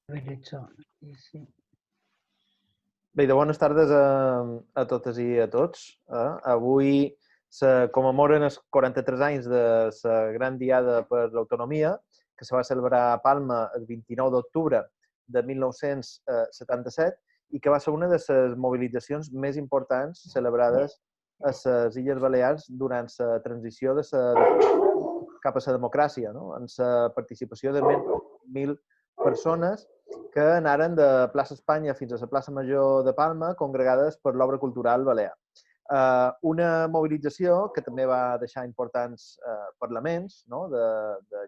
Sí. Bé, de bones tardes a totes i a tots. Avui se commemoren els 43 anys de la Gran Diada per l'Autonomia, que se va celebrar a Palma el 29 d'octubre de 1977 i que va ser una de les mobilitzacions més importants celebrades a les Illes Balears durant la transició de cap a la democràcia, no? En la participació de més de 1.000 persones que anaren de plaça Espanya fins a la plaça Major de Palma, congregades per l'obra cultural balear. Una mobilització que també va deixar importants parlaments, no? de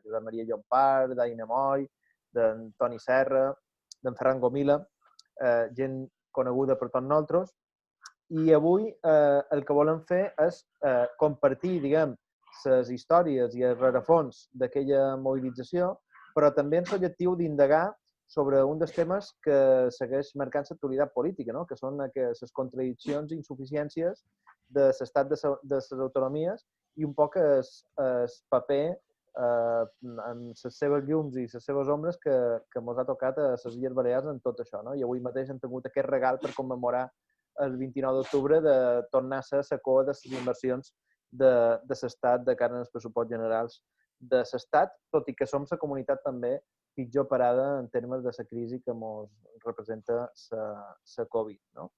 Josep Maria Llompart, d'Aina Moll, d'en Toni Serra, d'en Ferran Gomila, gent coneguda per tots nosaltres. I avui el que volem fer és compartir, diguem, les històries i els rerefons d'aquella mobilització, però també amb l'objectiu d'indagar sobre un dels temes que segueix marcant l'actualitat política, no? Que són les contradiccions i insuficiències de l'estat de les autonomies i un poc el paper en les seves llums i les seves ombres que ens ha tocat a les Illes Balears en tot això. No? I avui mateix hem tingut aquest regal per commemorar el 29 d'octubre de tornar a ser la cua de les inversions de l'estat de cara als pressupostos generals de l'estat, tot i que som la comunitat també pitjor parada en termes de la crisi que ens representa la Covid. No?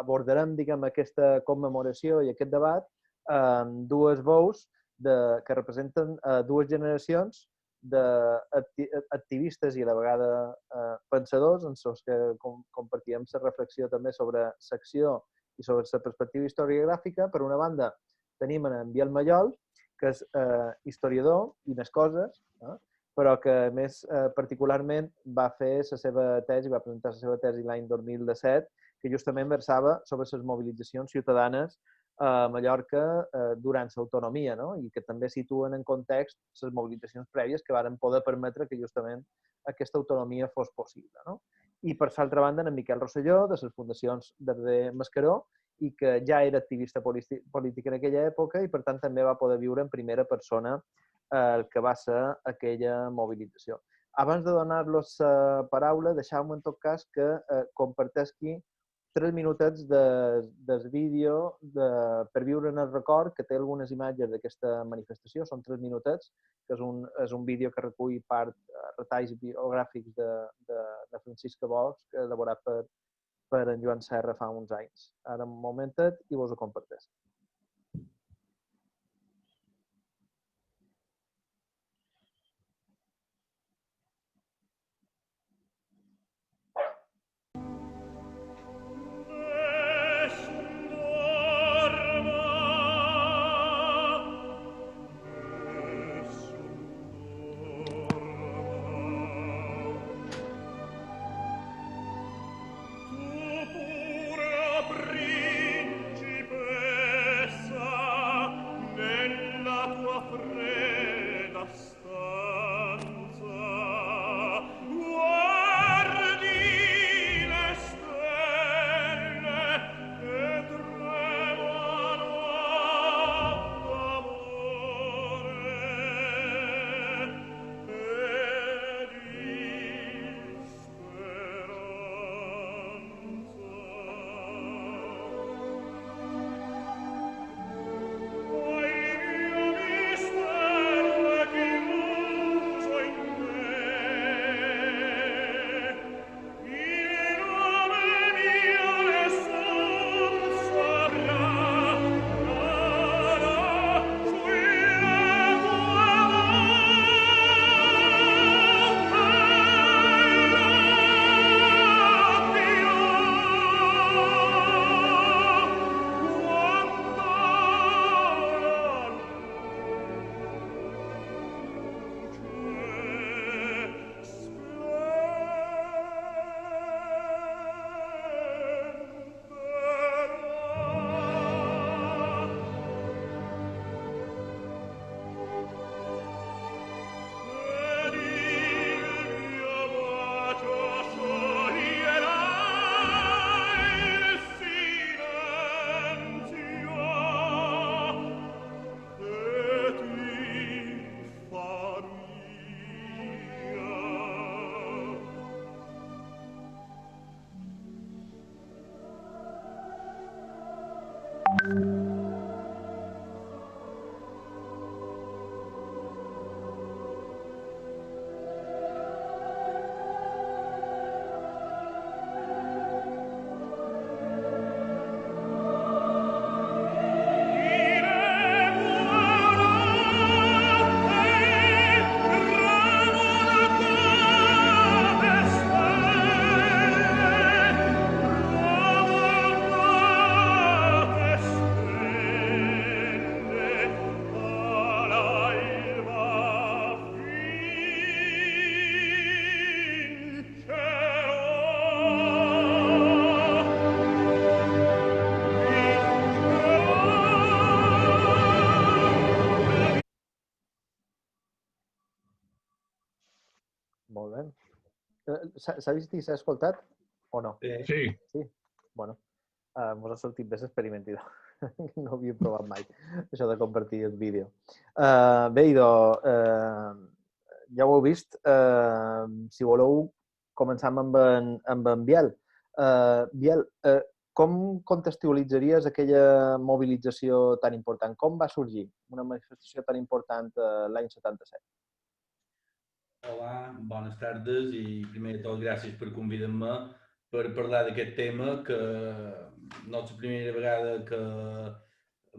Abordarem diguem, aquesta commemoració i aquest debat amb dues veus que representen dues generacions d'activistes i a la vegada pensadors en els que compartíem la reflexió també sobre l'acció i sobre la perspectiva historiogràfica. Per una banda, tenim en Biel Mallol, que és historiador i més coses, però que més particularment va fer la seva tesi, va presentar la seva tesi l'any 2017, que justament versava sobre les mobilitzacions ciutadanes a Mallorca durant l'autonomia, no? I que també situen en context les mobilitzacions prèvies que varen poder permetre que justament aquesta autonomia fos possible. No? I per l'altra banda, en Miquel Rosselló, de les fundacions Darder Mascaró, i que ja era activista polític en aquella època i, per tant, també va poder viure en primera persona el que va ser aquella mobilització. Abans de donar-los la paraula, deixeu-me en tot cas que comparteixi 3 minutets del vídeo per viure en el record, que té algunes imatges d'aquesta manifestació, són 3 minutets, que és un vídeo que recull retalls biogràfics de Francisca Bosch, elaborat per en Joan Serra fa uns anys. Ara un momentet i vos ho comparteix. Tu pure, principe, Molt bé. S'ha vist i s'ha escoltat o no? Sí. Sí? Bueno, mos ha sortit bé l'experimentidor. No ho havia provat mai, això de compartir el vídeo. Bé, idò, ja ho heu vist. Si voleu, començam amb en Biel. Biel, com contextualitzaries aquella mobilització tan important? Com va sorgir una manifestació tan important l'any 77? Hola, bones tardes i primer de tot gràcies per convidar-me per parlar d'aquest tema que no és la primera vegada que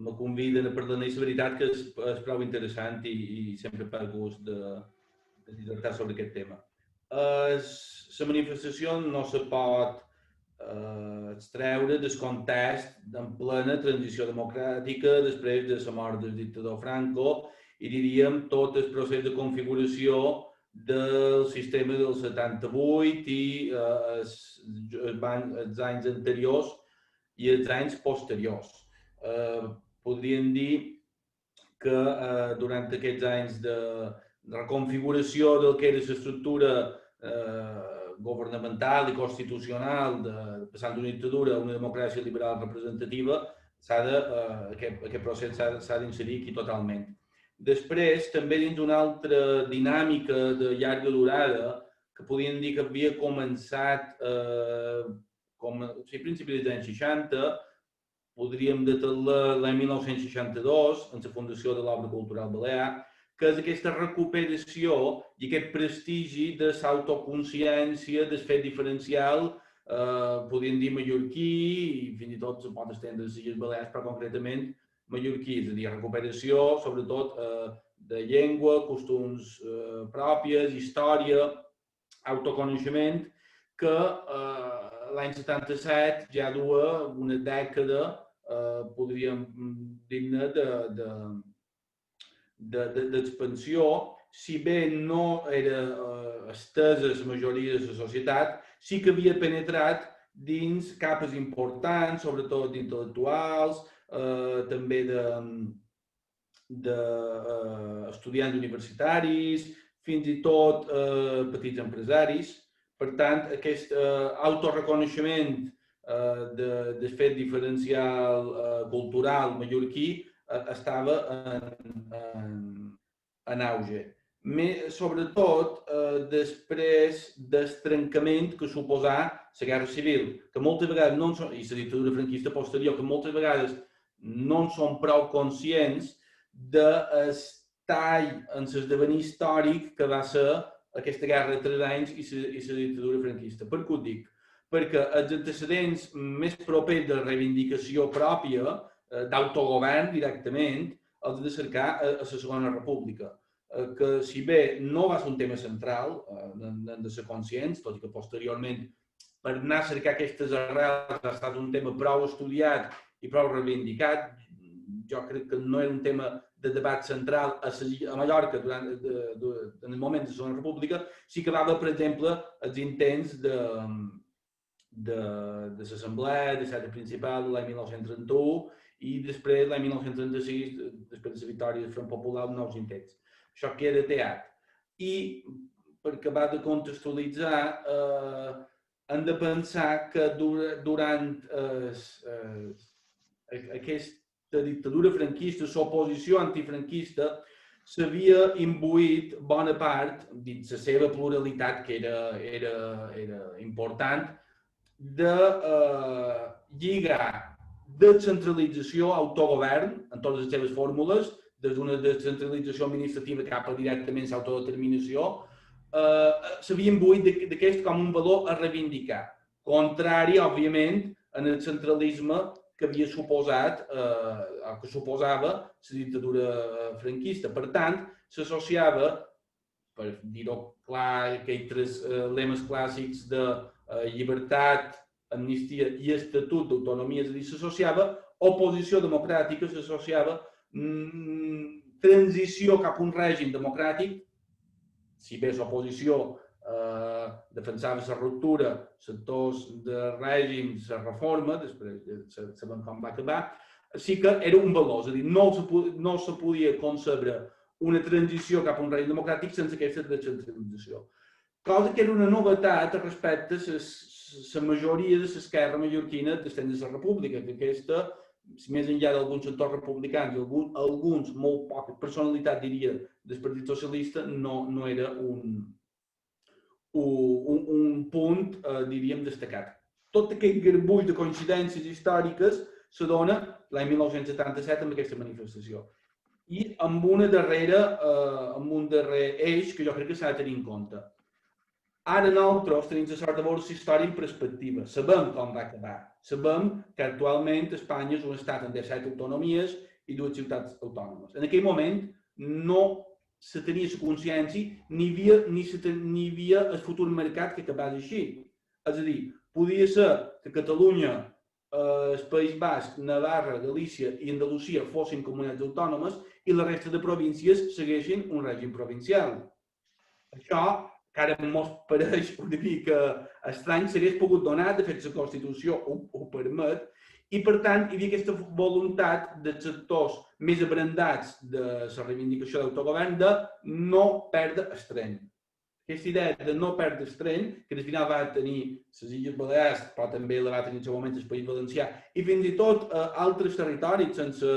me conviden a parlar i la veritat que és prou interessant i sempre fa gust de dissertar sobre aquest tema. La manifestació no se pot extreure del context en plena transició democràtica després de la mort del dictador Franco i diríem tot el procés de configuració del sistema del 78 i els anys anteriors i els anys posteriors. Podríem dir que durant aquests anys de reconfiguració del que era l'estructura governamental i constitucional, passant d'una dictadura a una democràcia liberal representativa, aquest procés s'ha d'inserir aquí totalment. Després, també dins d'una altra dinàmica de llarga durada, que podríem dir que havia començat a principis dels anys 60, podríem detallar l'any 1962, en la fundació de l'Obra Cultural Balear, que és aquesta recuperació i aquest prestigi de l'autoconsciència, del fet diferencial, podríem dir mallorquí, i fins i tot se pot estendre a les Illes Balears, però concretament mallorquí, és a dir, recuperació, sobretot, de llengua, costums pròpies, història, autoconeixement, que l'any 77 ja duia una dècada, podríem dir-ne, d'expansió, si bé no era estesa la majoria de la societat, sí que havia penetrat dins capes importants, sobretot d'intel·lectuals, també d'estudiants universitaris, fins i tot petits empresaris. Per tant, aquest autoreconeixement del fet diferencial cultural mallorquí estava en auge. Sobretot després del trencament que suposà la Guerra Civil, que moltes vegades no són, i la dictadura franquista posterior, que moltes vegades no en són prou conscients del tall en l'esdevenir històric que va ser aquesta guerra de 3 anys i la dictadura franquista. Per què ho dic? Perquè els antecedents més propers de reivindicació pròpia, d'autogovern directament, els de cercar a la Segona República, que si bé no va ser un tema central, hem de ser conscients, tot i que posteriorment per anar a cercar aquestes arrels ha estat un tema prou estudiat i prou reivindicat. Jo crec que no era un tema de debat central a Mallorca en el moment de la Segona República. Sí que va haver, per exemple, els intents de l'Assemblea, de Sede Principal l'any 1931 i després, l'any 1936, després de la victòria del Front Popular, nous intents. Això queda teat. I per acabar de contextualitzar, hem de pensar que durant aquesta dictadura franquista, l'oposició antifranquista, s'havia imbuït bona part, dins la seva pluralitat, que era important, de lligar descentralització, autogovern, en totes les seves fórmules, des d'una descentralització administrativa cap a directament l'autodeterminació, s'havia imbuït d'aquest com un valor a reivindicar, contrari, òbviament, en el centralisme que havia suposat, que suposava la dictadura franquista. Per tant, s'associava, per dir-ho clar, aquells 3 lemes clàssics de llibertat, amnistia i estatut d'autonomia, és a dir, s'associava oposició democràtica, s'associava transició cap a un règim democràtic, si bé l'oposició defensava la ruptura, sectors de règim, la reforma, després sabem com va acabar, sí que era un valor, és a dir, no se podia concebre una transició cap a un règim democràtic sense aquesta descentralització. cosa que era una novetat respecte a la majoria de l'esquerra mallorquina des de la república, que aquesta, més enllà d'alguns sectors republicans i alguns molt poques personalitats, diria, del Partit Socialista, no era un punt, diríem, destacat. Tot aquest garbuix de coincidències històriques se dona l'any 1977 amb aquesta manifestació. I amb un darrer eix que jo crec que s'ha de tenir en compte. Ara nosaltres tenim la sort de veure la història en perspectiva. Sabem com va acabar. Sabem que actualment Espanya és un estat amb 17 autonomies i 2 ciutats autònomes. En aquell moment no se tenia la consciència ni hi havia el futur mercat que acabés així. És a dir, podia ser que Catalunya, el País Basc, Navarra, Galícia i Andalusia fossin comunitats autònomes i la resta de províncies segueixin un règim provincial. Això, que ara mos pareix una mica estrany, s'hagués pogut donar, de fet la Constitució ho permet, i per tant hi havia aquesta voluntat dels sectors més abrandats de la reivindicació d'autogovern de no perdre el tren. Aquesta idea de no perdre el tren, que al final va tenir les Illes Balears, però també la va tenir en el seu moment el País Valencià, i fins i tot altres territoris sense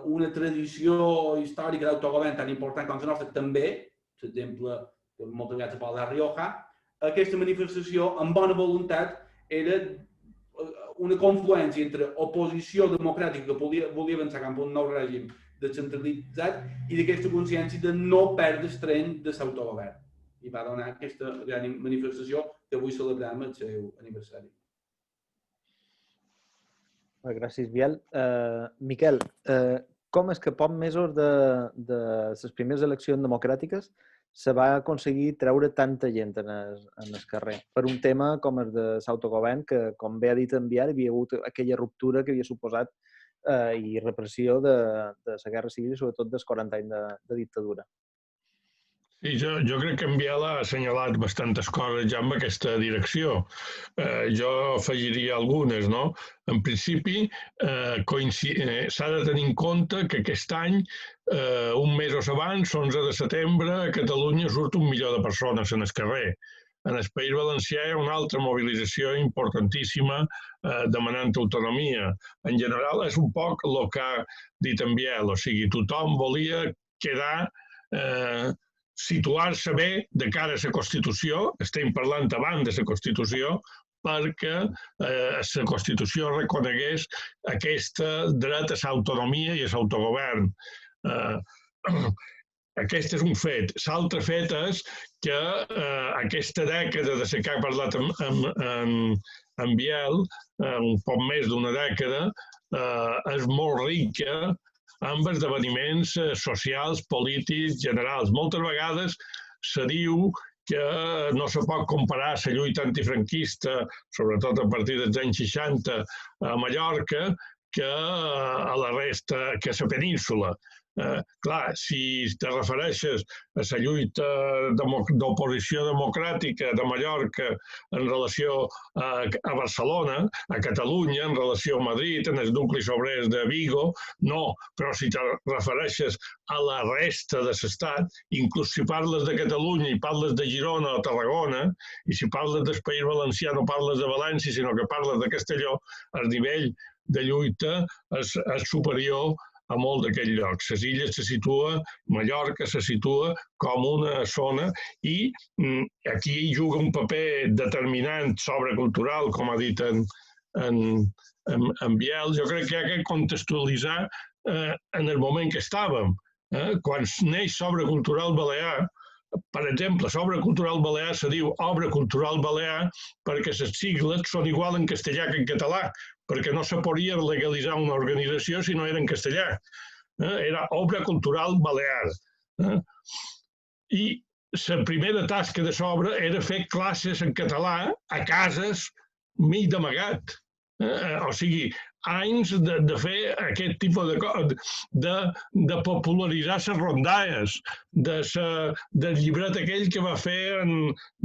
una tradició històrica d'autogovern tan important com la nostra, també, per exemple, que moltes vegades se parla de Rioja, aquesta manifestació, amb bona voluntat, era una confluència entre oposició democràtica que volia avançar cap a un nou règim descentralitzat i d'aquesta consciència de no perdre el tren de l'autogovern. I va donar aquesta gran manifestació que avui celebrem el seu aniversari. Gràcies, Biel. Miquel, com és que pocs mesos de les primeres eleccions democràtiques se va aconseguir treure tanta gent en el carrer per un tema com el de l'autogovern, que, com bé ha dit en Biel, hi havia hagut aquella ruptura que havia suposat i repressió de la Guerra Civil i sobretot dels 40 anys de dictadura. Sí, jo crec que en Biel ha assenyalat bastantes coses ja en aquesta direcció. Jo afegiria algunes, no? En principi, s'ha de tenir en compte que aquest any, un mes abans, 11 de setembre, a Catalunya surt 1 milió de persones en el carrer. En el País Valencià hi ha una altra mobilització importantíssima demanant autonomia. En general, és un poc el que ha dit en Biel, o sigui, tothom volia quedar situar-se bé de cara a la Constitució, estem parlant abans de la Constitució, perquè la Constitució reconegués aquest dret a l'autonomia i a l'autogovern. Aquest és un fet. L'altre fet és que aquesta dècada de la que ha parlat en Biel, un poc més d'una dècada, és molt rica amb esdeveniments socials, polítics, generals. Moltes vegades se diu que no se pot comparar la lluita antifranquista, sobretot a partir dels anys 60, a Mallorca, que a la resta, que a la península. Clar, si te refereixes a la lluita d'oposició democràtica de Mallorca en relació a Barcelona, a Catalunya, en relació a Madrid, en els nuclis obrers de Vigo, no. Però si te refereixes a la resta de l'estat, inclús si parles de Catalunya i parles de Girona o Tarragona, i si parles del País Valencià no parles de València, sinó que parles de Castelló, el nivell de lluita és superior a molt d'aquests llocs. Les illes se situa, Mallorca se situa com una zona i aquí juga un paper determinant sobrecultural, com ha dit en Biel. Jo crec que hi ha que contextualitzar en el moment que estàvem. Quan neix Sobrecultural Balear, per exemple, Sobrecultural Balear se diu Obra Cultural Balear perquè les sigles són igual en castellà que en català, perquè no se podia legalitzar una organització si no era en castellà. Era Obra Cultural Balear. I la primera tasca de l'obra era fer classes en català a cases mig d'amagat. O sigui, anys de fer aquest tipus de coses, de popularitzar les rondalles, del llibret aquell que va fer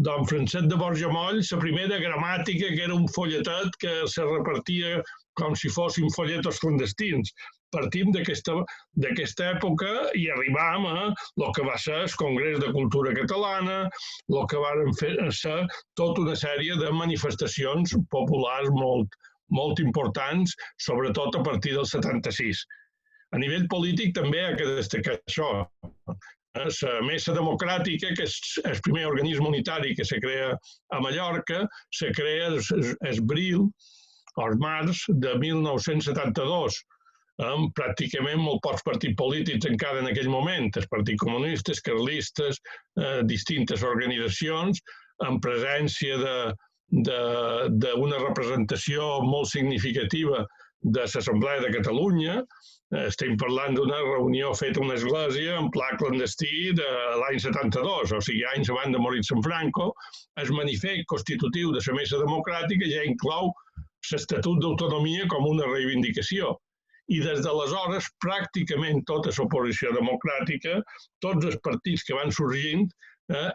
don Francesc de Borjamoll, la primera gramàtica, que era un folletet que se repartia com si fossin folletos clandestins. partim d'aquesta època i arribam a el que va ser el Congrés de Cultura Catalana, el que van ser tota una sèrie de manifestacions populars molt importants, sobretot a partir del 76. A nivell polític també ha de destacar això. La Mesa Democràtica, que és el primer organisme unitari que se crea a Mallorca, se crea el bril, el març de 1972, amb pràcticament molt pocs partits polítics encara en aquell moment, el Partit Comunista, els carlistes, distintes organitzacions, amb presència d'una representació molt significativa de l'Assemblea de Catalunya. Estem parlant d'una reunió feta a una església en pla clandestí de l'any 72, o sigui, anys abans de morir en Franco. El manifest constitutiu de la Mesa Democràtica ja inclou l'Estatut d'Autonomia com una reivindicació. I des d'aleshores, pràcticament tota l'oposició democràtica, tots els partits que van sorgint,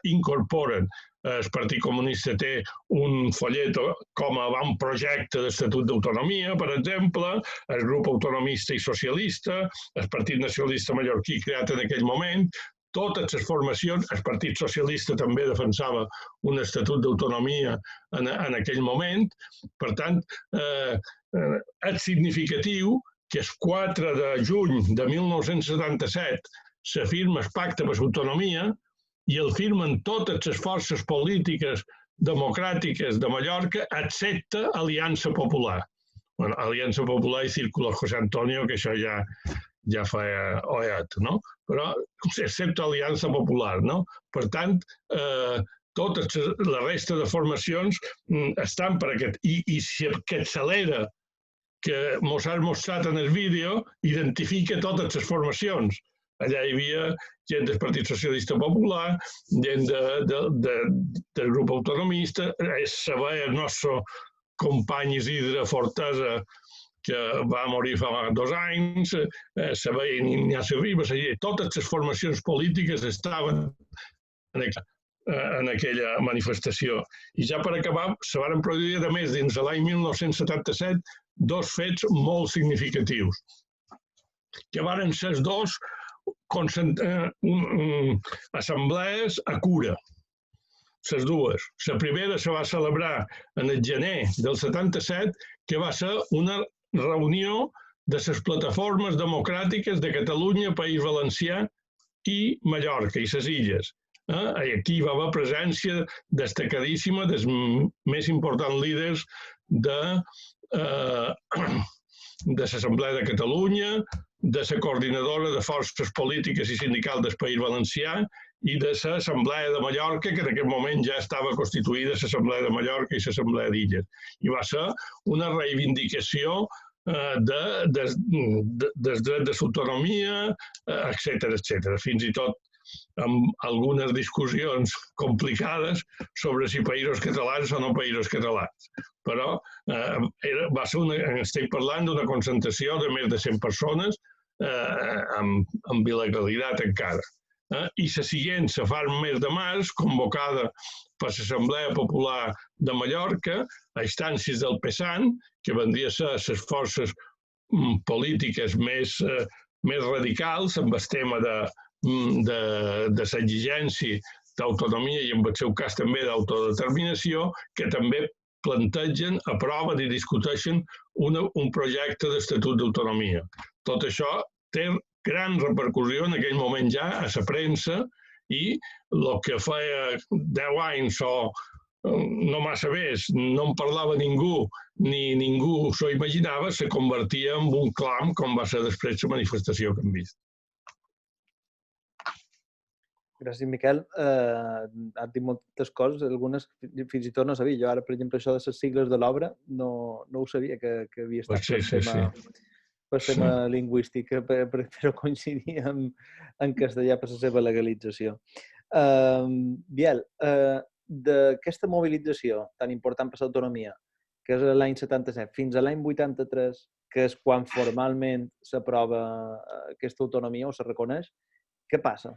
incorporen. El Partit Comunista té un follet com a avantprojecte d'Estatut d'Autonomia, per exemple, el grup autonomista i socialista, el Partit Nacionalista Mallorquí creat en aquell moment, totes les formacions, el Partit Socialista també defensava un Estatut d'Autonomia en aquell moment. Per tant, és significatiu que el 4 de juny de 1977 s'afirma el Pacte per l'Autonomia i el firmen totes les forces polítiques democràtiques de Mallorca, excepte Aliança Popular. Bueno, Aliança Popular i Círculo José Antonio, que això ja feia oet, no? Però excepte Aliança Popular, no? Per tant, tota la resta de formacions estan per aquest. I si aquest accelera que mos has mostrat en el vídeo, identifica totes les formacions. Allà hi havia gent del Partit Socialista Popular, gent del grup autonomista, el nostre company Isidre Fortesa, que va morir fa 2 anys, veia Ignacio Ribas, totes les formacions polítiques estaven en aquella manifestació. I ja per acabar, se van produir, a més, dins de l'any 1977, 2 fets molt significatius, que van ser els 2 assemblees a cura, les dues. La primera se va celebrar en el gener del 77, que va ser una reunió de les plataformes democràtiques de Catalunya, País Valencià i Mallorca, i les Illes. Aquí va haver presència destacadíssima dels més importants líders de l'Assemblea de Catalunya, de la coordinadora de forces polítiques i sindicals del País Valencià i de l'Assemblea de Mallorca, que en aquest moment ja estava constituïda l'Assemblea de Mallorca i l'Assemblea d'Illes. I va ser una reivindicació dels drets de l'autonomia, etc. Fins i tot amb algunes discussions complicades sobre si països catalans o no països catalans. Però estic parlant d'una concentració de més de 100 persones amb il·legalitat encara. I la següent se fa el mes de març, convocada per l'Assemblea Popular de Mallorca, a instàncies del PSAN, que vendria a ser les forces polítiques més radicals amb el tema de l'exigència d'autonomia i en el seu cas també d'autodeterminació, que també plantegen, aproven i discuteixen un projecte d'Estatut d'Autonomia. Tot això té gran repercussió en aquell moment ja a la premsa i el que feia 10 anys o no massa més, no en parlava ningú ni ningú s'ho imaginava, se convertia en un clam com va ser després la manifestació que hem vist. Gràcies, Miquel. Has dit moltes coses, algunes fins i tot no sabia. Jo ara, per exemple, això de les sigles de l'obra no ho sabia que havia estat per tema lingüístic, però coincidia en castellà per la seva legalització. Biel, d'aquesta mobilització tan important per l'autonomia, que és l'any 77, fins a l'any 83, que és quan formalment s'aprova aquesta autonomia o se reconeix, què passa?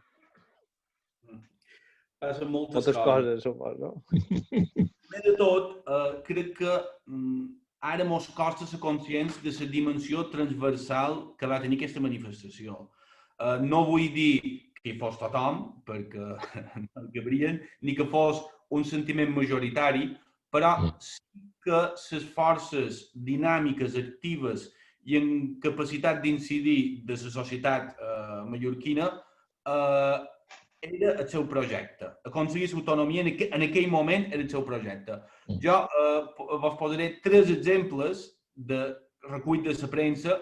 Passen moltes coses, suposo. Primer de tot, crec que ara mos costa ser conscients de la dimensió transversal que va tenir aquesta manifestació. No vull dir que hi fos tothom, perquè no hi cabrien, ni que fos un sentiment majoritari, però sí que les forces dinàmiques, actives i en capacitat d'incidir de la societat mallorquina era el seu projecte. Aconseguir l'autonomia en aquell moment era el seu projecte. Jo vos posaré 3 exemples de recull de la premsa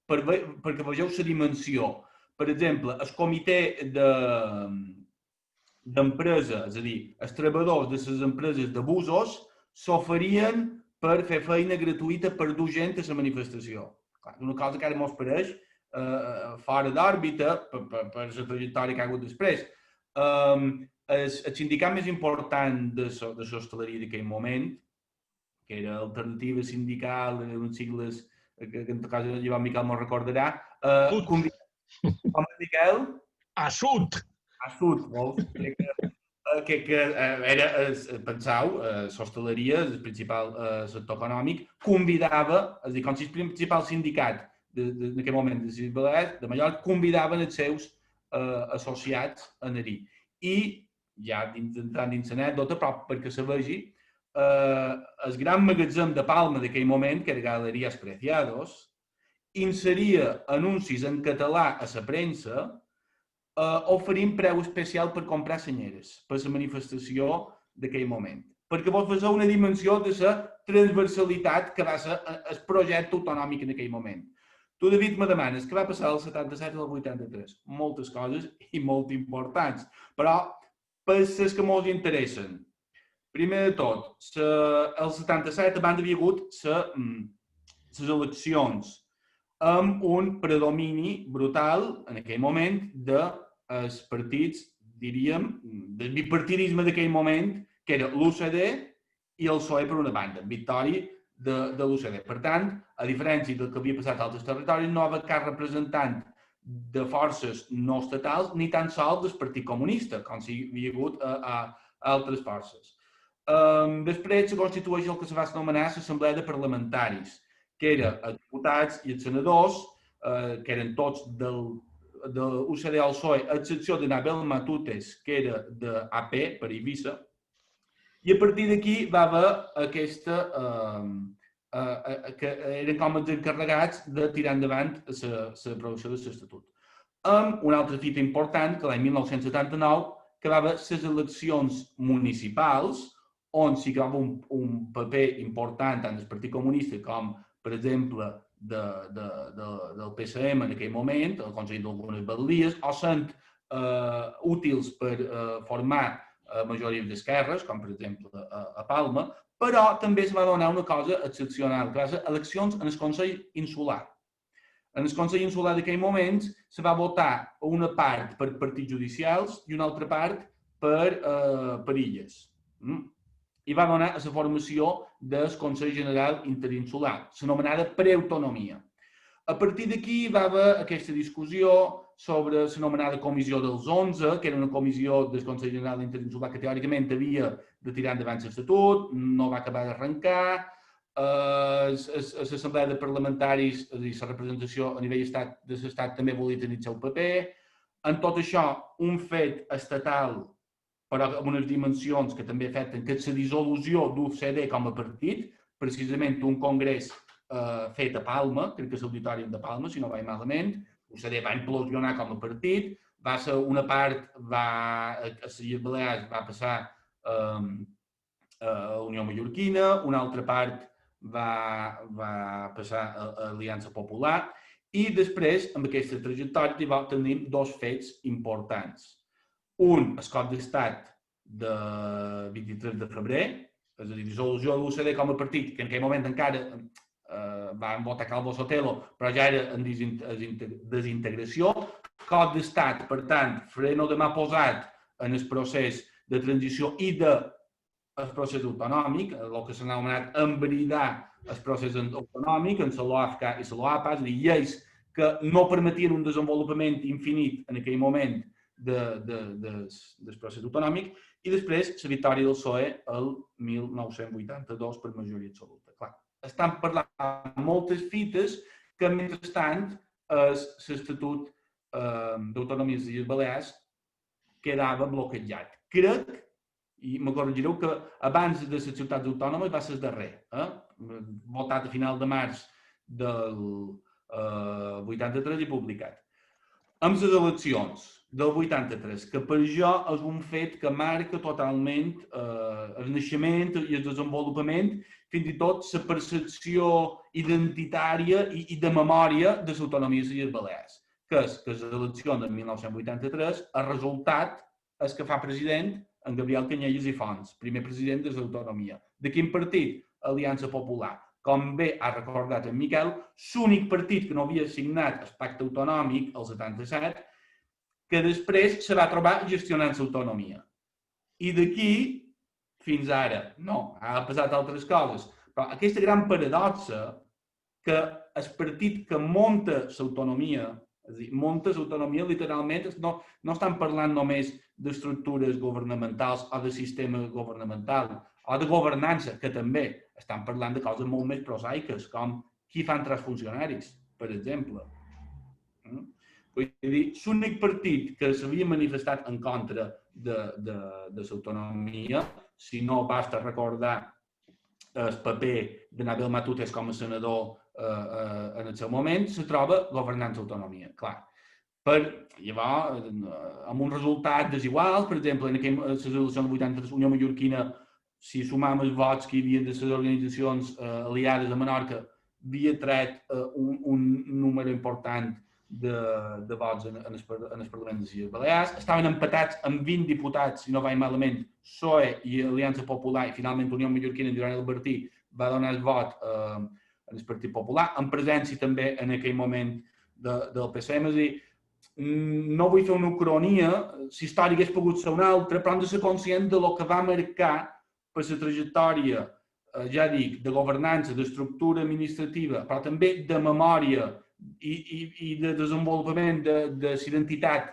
perquè vegeu la dimensió. Per exemple, el comitè d'empresa, és a dir, els treballadors de les empreses d'abusos s'oferien per fer feina gratuïta per dur gent a la manifestació. Clar, una cosa que ara mos pareix fora d'òrbita per la trajectòria que ha hagut després. El sindicat més important de l'hostaleria d'aquell moment, que era Alternativa Sindical, uns sigles que en tot cas el Joan Miquel me'l recordarà, com és Miquel? Assut! Assut, vols? Que era, penseu, l'hostaleria, el principal sector econòmic, convidava, és a dir, com si el principal sindicat en aquell moment de Mallorca, convidaven els seus associats a anar-hi. I, ja entrant dins l'anècdota, però perquè se vegi, el gran magatzem de Palma d'aquell moment, que era Galeries Preciados, inseria anuncis en català a la premsa oferint preu especial per comprar senyeres per la manifestació d'aquell moment. Perquè vos veieu una dimensió de la transversalitat que va ser el projecte autonòmic en aquell moment. Tu, David, me demanes què va passar del 77 al 83. Moltes coses i molt importants, però per les que ens interessen. Primer de tot, el 77 abans havia hagut les eleccions amb un predomini brutal en aquell moment dels partits, diríem, del bipartidisme d'aquell moment, que era l'UCD i el PSOE per una banda, victòria de l'UCD. Per tant, a diferència del que havia passat a altres territoris, no hi havia cap representant de forces no estatals ni tan sols del Partit Comunista, com si hi havia hagut a altres forces. Després se constitueix el que se va anomenar l'Assemblea de Parlamentaris, que eren els diputats i els senadors, que eren tots de l'UCD al PSOE, a excepció de Nabel Matutes, que era d'AP, per Eivissa, i a partir d'aquí va haver aquesta, que eren com els encarregats de tirar endavant l'aprovació de l'Estatut. Amb una altra fita important, que l'any 1979, que va haver les eleccions municipals, on sí que va haver un paper important tant del Partit Comunista com, per exemple, del PSM en aquell moment, el Consell d'algunes batllies, o sent útils per formar majories d'esquerres, com per exemple a Palma, però també es va donar una cosa excepcional, que va ser eleccions en el Consell Insular. En el Consell Insular d'aquell moment se va votar una part per partits judicials i una altra part per illes. I va donar a la formació del Consell General Interinsular, l'anomenada preautonomia. A partir d'aquí va haver aquesta discussió sobre l'anomenada Comissió dels 11, que era una comissió del Consell General Interinsular que teòricament havia de tirar endavant l'Estatut, no va acabar d'arrencar, l'Assemblea de Parlamentaris, és a dir, la representació a nivell de l'Estat també volia tenir el seu paper. En tot això, un fet estatal, però amb unes dimensions que també afecten que la dissolució d'UCD com a partit, precisament un congrés fet a Palma, crec que és l'Auditori de Palma, si no vaig malament, l'UCD va implosionar com a partit, va ser una part, a les Illes Balears va passar a la Unió Mallorquina, una altra part va passar a l'Aliança Popular, i després, amb aquesta trajectòria, tenim 2 fets importants. Un, el cop d'estat de 23 de febrer, és a dir, dissolució de l'UCD com a partit, que en aquell moment encara van votar Calvo Sotelo, però ja era en desintegració. Cop d'estat, per tant, freno de mà posat en el procés de transició i del procés autonòmic, el que s'ha anomenat embridar el procés autonòmic en la LOAFCA i la LOAPA, és a dir, lleis que no permetien un desenvolupament infinit en aquell moment del procés autonòmic, i després la victòria del PSOE el 1982 per majoria absoluta. Clar, estan parlant moltes fites que, mentrestant, l'Estatut d'Autonomia de les Illes Balears quedava bloquejat. Crec, i me corregireu, que abans de les ciutats autònomes va ser el darrer, votat a final de març del 83 i publicat. Amb les eleccions del 83, que per jo és un fet que marca totalment el naixement i el desenvolupament, fins i tot la percepció identitària i de memòria de l'autonomia de les Illes Balears, que és que les eleccions del 1983, el resultat és que fa president en Gabriel Canyelles i Fons, primer president de l'autonomia. De quin partit? Aliança Popular. Com bé ha recordat en Miquel, l'únic partit que no havia signat el pacte autonòmic, el 77, que després se va trobar gestionant l'autonomia. I d'aquí fins ara, no, ha passat altres coses. Però aquesta gran paradoxa que el partit que munta l'autonomia, és a dir, munta l'autonomia literalment, no estan parlant només d'estructures governamentals o de sistema governamental o de governança, que també estan parlant de coses molt més prosaiques, com qui fa entrar els funcionaris, per exemple. Vull dir, l'únic partit que s'havia manifestat en contra de l'autonomia, si no basta recordar el paper de Nabil Matutes com a senador en el seu moment, se troba governant l'autonomia, clar. Llavors, amb un resultat desigual, per exemple, en les eleccions del 83, Unió Mallorquina, si sumam els vots que hi havia de les organitzacions aliades a Menorca, havia tret un número important de vots en el Parlament de les Illes Balears. Estaven empatats amb 20 diputats, si no vaig malament, PSOE i Aliança Popular, i finalment Unió Mallorquina, en Duran Albertí, va donar el vot al Partit Popular, en presència també en aquell moment del PSM. És a dir, no vull fer una ucronia, si història hagués pogut ser una altra, però hem de ser conscient de lo que va marcar per la trajectòria, ja dic, de governança, d'estructura administrativa, però també de memòria i de desenvolupament de l'identitat,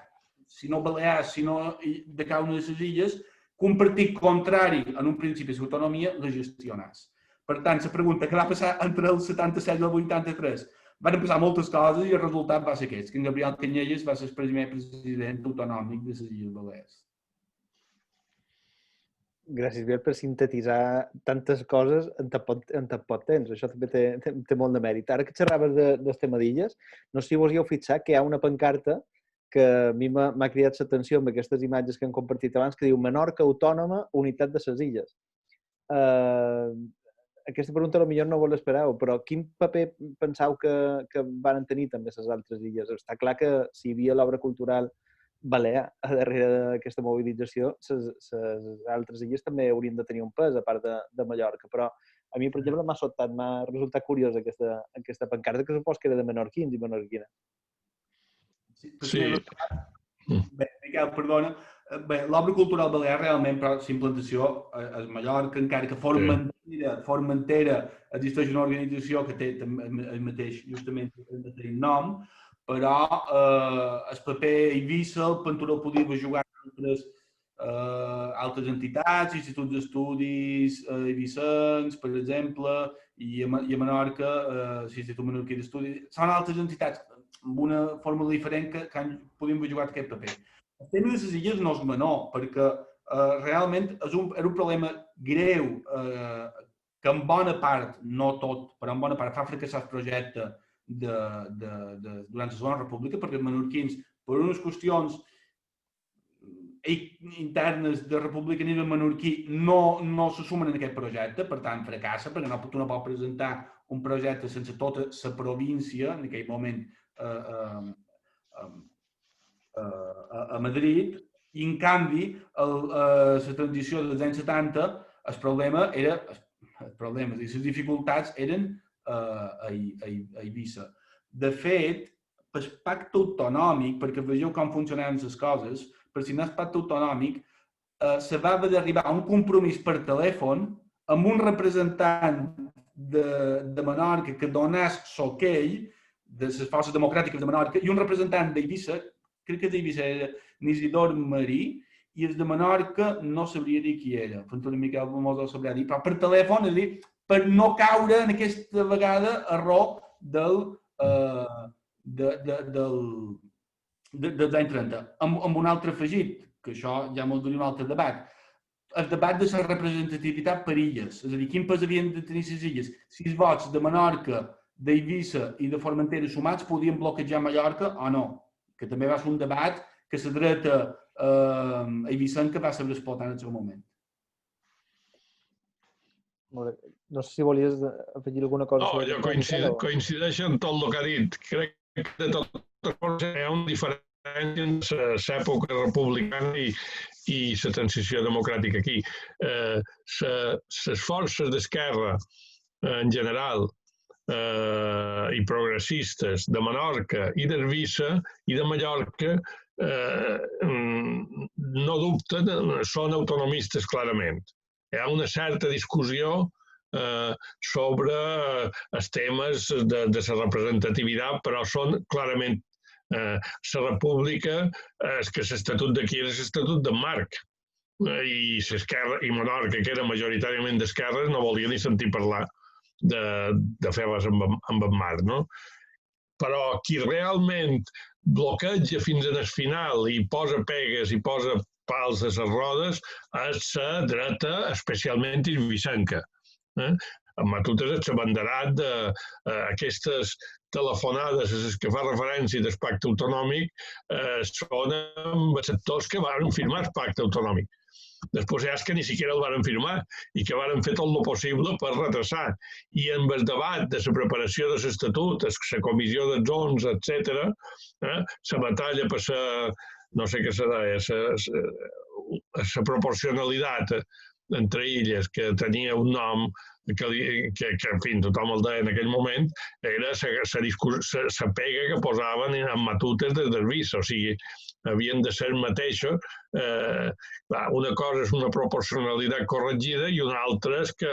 si no balear, si no de cada una de les illes, que un partit contrari en un principi de l'autonomia la gestionés. Per tant, la pregunta, què va passar entre el 77 i el 83? Van passar moltes coses i el resultat va ser aquest, que en Gabriel Canyelles va ser el primer president autonòmic de les Illes Balears. Gràcies, Biel, per sintetitzar tantes coses en tan poc temps. Això també té molt de mèrit. Ara que xerraves del tema d'illes, no sé si vos hi heu fixat que hi ha una pancarta que a mi m'ha cridat l'atenció amb aquestes imatges que hem compartit abans, que diu Menorca autònoma, unitat de les illes. Aquesta pregunta potser no vos l'espereu, però quin paper penseu que van tenir també les altres illes? Està clar que si hi havia l'obra cultural balear a darrere d'aquesta mobilització, les altres illes també haurien de tenir un pes, a part de Mallorca. Però a mi, per exemple, m'ha resultat curiós aquesta pancarta, que supos que era de menorquins i menorquines. Sí. Bé, Miquel, perdona. Bé, l'obra cultural balear realment, però l'implantació a Mallorca, encara que Formentera existeix una organització que té el mateix, justament, el mateix nom, però el paper Eivissa, el Penturó podia jugar altres entitats, instituts d'estudis eivissens, per exemple, i a Menorca, l'Institut Menorquí d'Estudis. Són altres entitats amb una fórmula diferent que podien haver jugat aquest paper. El tema de les illes no és menor, perquè realment era un problema greu que en bona part, no tot, però en bona part fa fracassar el projecte durant la Segona República, perquè els menorquins, per unes qüestions internes de republicanisme menorquí, no se sumen en aquest projecte, per tant, fracassa, perquè tu no pots presentar un projecte sense tota la província, en aquell moment a Madrid, i en canvi, la transició dels anys 70, els problemes i les dificultats eren a Eivissa. De fet, per pacte autonòmic, perquè vegeu com funcionaven les coses, per signar el pacte autonòmic, se va haver d'arribar a un compromís per telèfon amb un representant de Menorca que donés l'okei de les forces democràtiques de Menorca i un representant d'Eivissa, crec que d'Eivissa era Isidor Marí, i els de Menorca no sabria dir qui era. Una mica mos ho sabria dir, però per telèfon, és a dir, per no caure en aquesta vegada error dels anys 30. Amb un altre afegit, que això ja m'ho donaria un altre debat, el debat de la representativitat per illes. És a dir, quin pes havien de tenir les illes? Si els vots de Menorca, d'Eivissa i de Formentera sumats podien bloquejar Mallorca o no? Que també va ser un debat que la dreta eivissenca va saber explotar en el seu moment. No sé si volies afegir alguna cosa. No, jo coincideixo en tot el que ha dit. Crec que de totes formes hi ha una diferència entre l'època republicana i la transició democràtica aquí. Les forces d'esquerra, en general, i progressistes de Menorca i d'Eivissa i de Mallorca no dubten, són autonomistes clarament. Hi ha una certa discussió sobre els temes de la representativitat, però són clarament la república, és que l'estatut d'aquí és l'estatut d'en Marc. I l'esquerra, i Menorca, que era majoritàriament d'esquerres, no volia ni sentir parlar de fer res amb en Marc, no? Però qui realment bloqueja fins al final i posa pegues i posa pals a les rodes és la dreta, especialment eivissenca. En Matutes és l'abanderat d'aquestes telefonades a les que fa referència del pacte autonòmic són amb sectors que van firmar el pacte autonòmic. Després hi ha que ni siquiera el van firmar i que van fer tot el possible per retrasar. I amb el debat de la preparació de l'Estatut, la comissió dels 11, etc., la batalla per la, no sé què serà, la proporcionalitat entre illes, que tenia un nom que en fi, tothom el deia en aquell moment, era la pega que posaven en Matutes des d'Eivissa, o sigui, havien de ser mateixos. Una cosa és una proporcionalitat corregida i una altra és que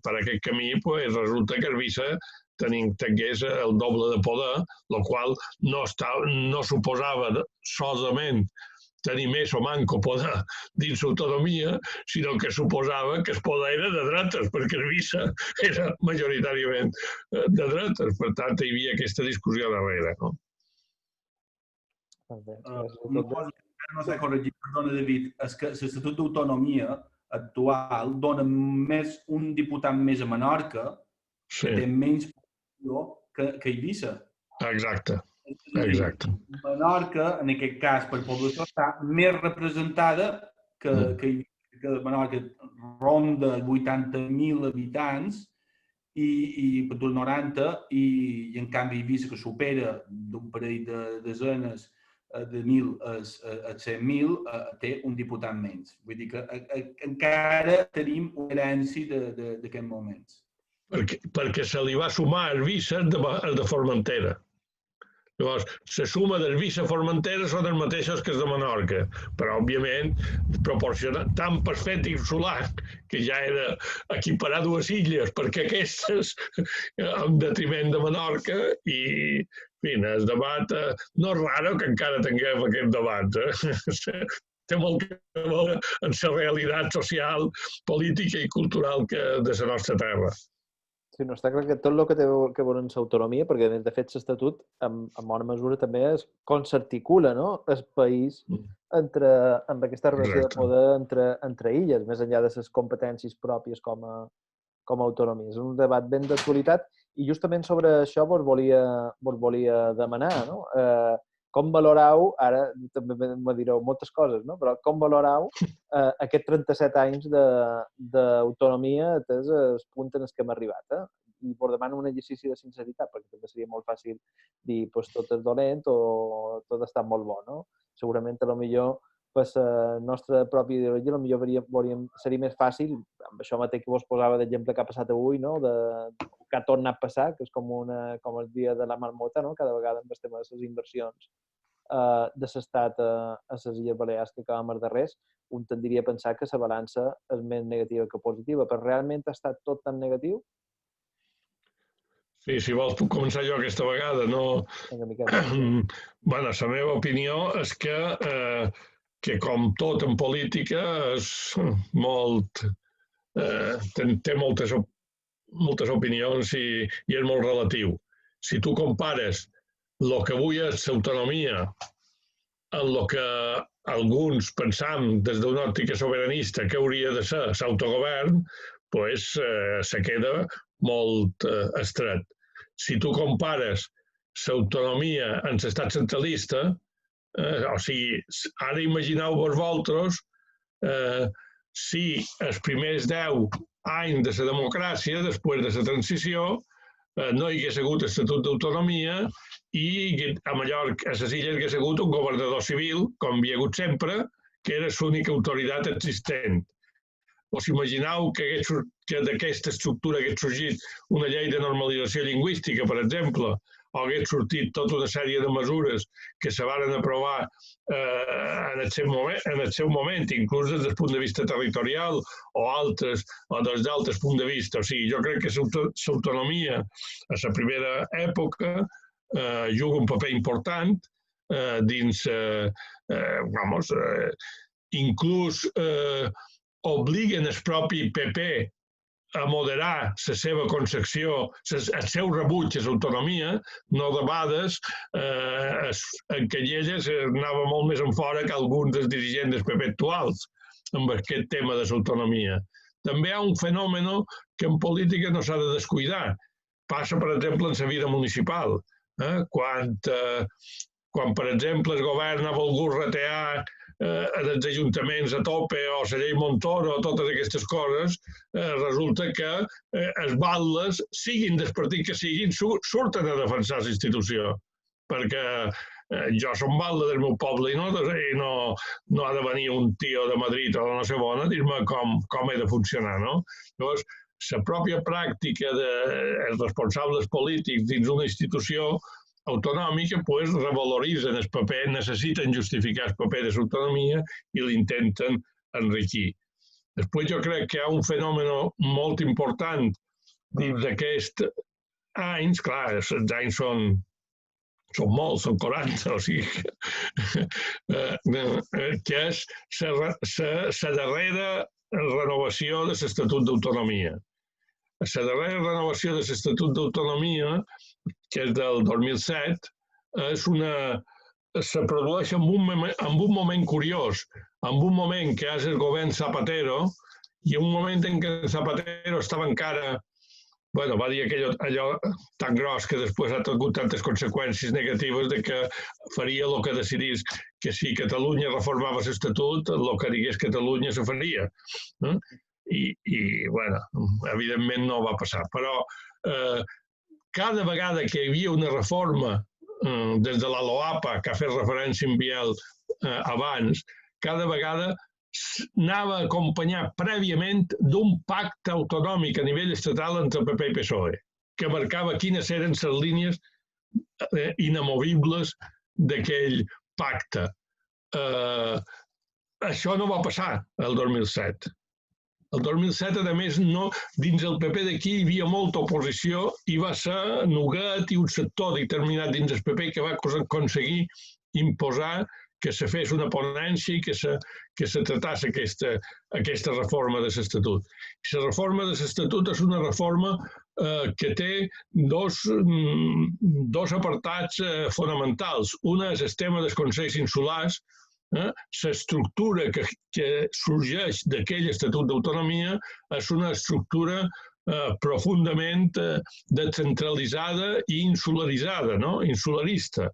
per aquest camí resulta que Eivissa tingués el doble de poder, el qual no suposava solament tenir més o manco poder dins l'autonomia, sinó que suposava que el poder era de dretes, perquè Eivissa era majoritàriament de dretes. Per tant, hi havia aquesta discussió darrere, no? Una cosa que no s'ha corregit, perdona, David, és que l'Estatut d'Autonomia actual dona un diputat més a Menorca, que té menys població que Eivissa. Exacte. Menorca, en aquest cas, per població, està més representada que Menorca, ronda 80.000 habitants i per 90, i en canvi Eivissa, que supera d'un parell de desenes de 1.000 a 100.000, té un diputat menys. Vull dir que encara tenim una herència d'aquests moments. Perquè se li va sumar a Eivissa de Formentera. Llavors, la suma d'Eivissa a Formentera són els mateixos que els de Menorca, però, òbviament, proporciona tant per fet insular, que ja era equiparar dues illes, perquè aquestes, en detriment de Menorca, i, en fi, el debat, no és raro que encara tinguem aquest debat, té molt a veure amb la realitat social, política i cultural de la nostra terra. Sí, no, està clar que tot el que té que veure amb l'autonomia, perquè de fet l'Estatut, en bona mesura, també és com s'articula el país amb aquesta relació de poder entre illes, més enllà de les competències pròpies com a autonomia. És un debat ben d'actualitat i justament sobre això vos volia demanar, no? Com valorau, ara també me direu moltes coses, no? Però com valorau aquests 37 anys d'autonomia des del punt en què hem arribat? I vos demano un exercici de sinceritat, perquè també seria molt fàcil dir tot és dolent o tot està molt bo, no? Segurament, potser, per la nostra pròpia ideologia, potser seria més fàcil, amb això mateix que vos posava d'exemple que ha passat avui, no? Que ha tornat a passar, que és com el dia de la marmota, no? Cada vegada amb el tema de les inversions de l'Estat a les Illes Balears que acabem els darrers, un tendria a pensar que la balança és més negativa que positiva, però realment ha estat tot tan negatiu? Sí, si vols puc començar jo aquesta vegada, no? Bueno, la meva opinió és que com tot en política és molt... té moltes moltes opinions i és molt relatiu. Si tu compares el que avui és l'autonomia en el que alguns pensam des d'una òptica sobiranista que hauria de ser l'autogovern, doncs se queda molt estret. Si tu compares l'autonomia en l'estat centralista, o sigui, ara imagineu-vos vosaltres si els primers 10 anys de la democràcia, després de la transició, no hi hagués hagut estatut d'autonomia i a Mallorca, a les illes, hi hagués hagut un governador civil, com hi ha hagut sempre, que era l'única autoritat existent. Us imagineu que d'aquesta estructura hagués sorgit una llei de normalització lingüística, per exemple, o hagués sortit tota una sèrie de mesures que se van aprovar en el seu moment, inclús des del punt de vista territorial o des d'altres punts de vista. O sigui, jo crec que l'autonomia a la primera època juga un paper important dins, inclús obliguen el propi PP a moderar la seva concepció, el seu rebuig a l'autonomia, no debades en què elles anava molt més en fora que alguns dels dirigents del PP actuals amb aquest tema de l'autonomia. També hi ha un fenomen que en política no s'ha de descuidar. Passa, per exemple, en la vida municipal. Quan, per exemple, el govern ha volgut retear els ajuntaments a tope o la llei Montoro o totes aquestes coses, resulta que els batlles, siguin del partit que siguin, surten a defensar la institució. Perquè jo som batlle del meu poble i no ha de venir un tio de Madrid o de no sé on a dir-me com he de funcionar. Llavors, la pròpia pràctica dels responsables polítics dins una institució autonòmica revaloritzen el paper, necessiten justificar el paper de l'autonomia i l'intenten enriquir. Després jo crec que hi ha un fenomen molt important dins d'aquests anys, clar, els anys són molts, són 40, o sigui, que és la darrera renovació de l'Estatut d'Autonomia. La darrera renovació de l'Estatut d'Autonomia, que és del 2007, se produeix en un moment curiós, en un moment que és el govern Zapatero, i en un moment en què Zapatero estava encara, va dir allò tan gros que després ha tingut tantes conseqüències negatives de que faria el que decidís, que si Catalunya reformava l'Estatut, el que digués Catalunya se faria. I, evidentment no va passar. Però cada vegada que hi havia una reforma des de la LOAPA, que ha fet referència en Biel abans, cada vegada anava acompanyat prèviament d'un pacte autonòmic a nivell estatal entre PP i PSOE, que marcava quines eren les línies inamovibles d'aquell pacte. Això no va passar el 2007. El 2007, a més, dins el PP d'aquí hi havia molta oposició i va ser Nuguet i un sector determinat dins el PP que va aconseguir imposar que se fes una ponència i que se tratàs aquesta reforma de l'Estatut. La reforma de l'Estatut és una reforma que té dos apartats fonamentals. Una és el tema dels consells insulars. L'estructura que sorgeix d'aquell Estatut d'Autonomia és una estructura profundament descentralitzada i insularitzada, insularista,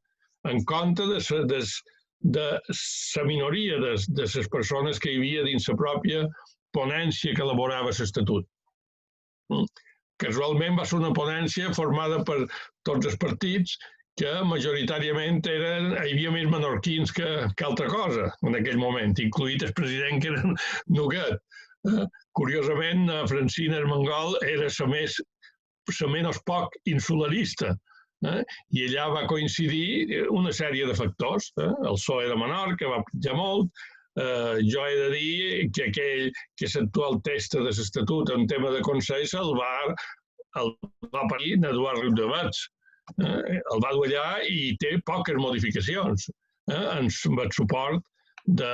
en compte de la minoria de les persones que hi havia dins la pròpia ponència que elaborava l'Estatut. Casualment va ser una ponència formada per tots els partits que majoritàriament hi havia més menorquins que altra cosa en aquell moment, incloït el president que era Nuguet. Curiosament, Francina Armengol era la menys poc insularista i allà va coincidir una sèrie de factors. El PSOE de Menorca va pitjar molt. Jo he de dir que l'actual text de l'Estatut en tema de consells el va parir Eduard Riudavets. El va dur allà i té poques modificacions amb el suport de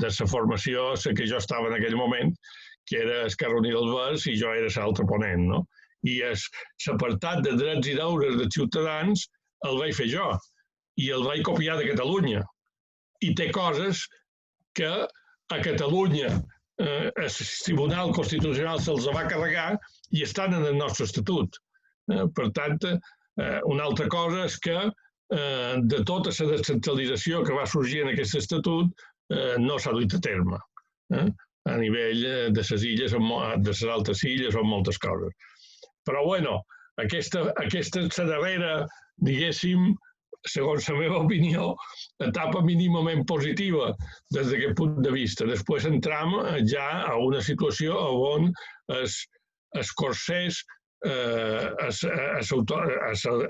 la formació que jo estava en aquell moment, que era Esquerra Unida del Vesc i jo era l'altre ponent. i l'apartat de drets i deures dels ciutadans el vaig fer jo i el vaig copiar de Catalunya. I té coses que a Catalunya el Tribunal Constitucional se'ls va carregar i estan en el nostre estatut. Per tant, una altra cosa és que de tota la descentralització que va sorgir en aquest estatut no s'ha duit a terme. A nivell de les illes, de les altres illes o moltes coses. Però, bueno, aquesta és la darrera, diguéssim, segons la meva opinió, etapa mínimament positiva des d'aquest punt de vista. Després entram ja a una situació on els corsers a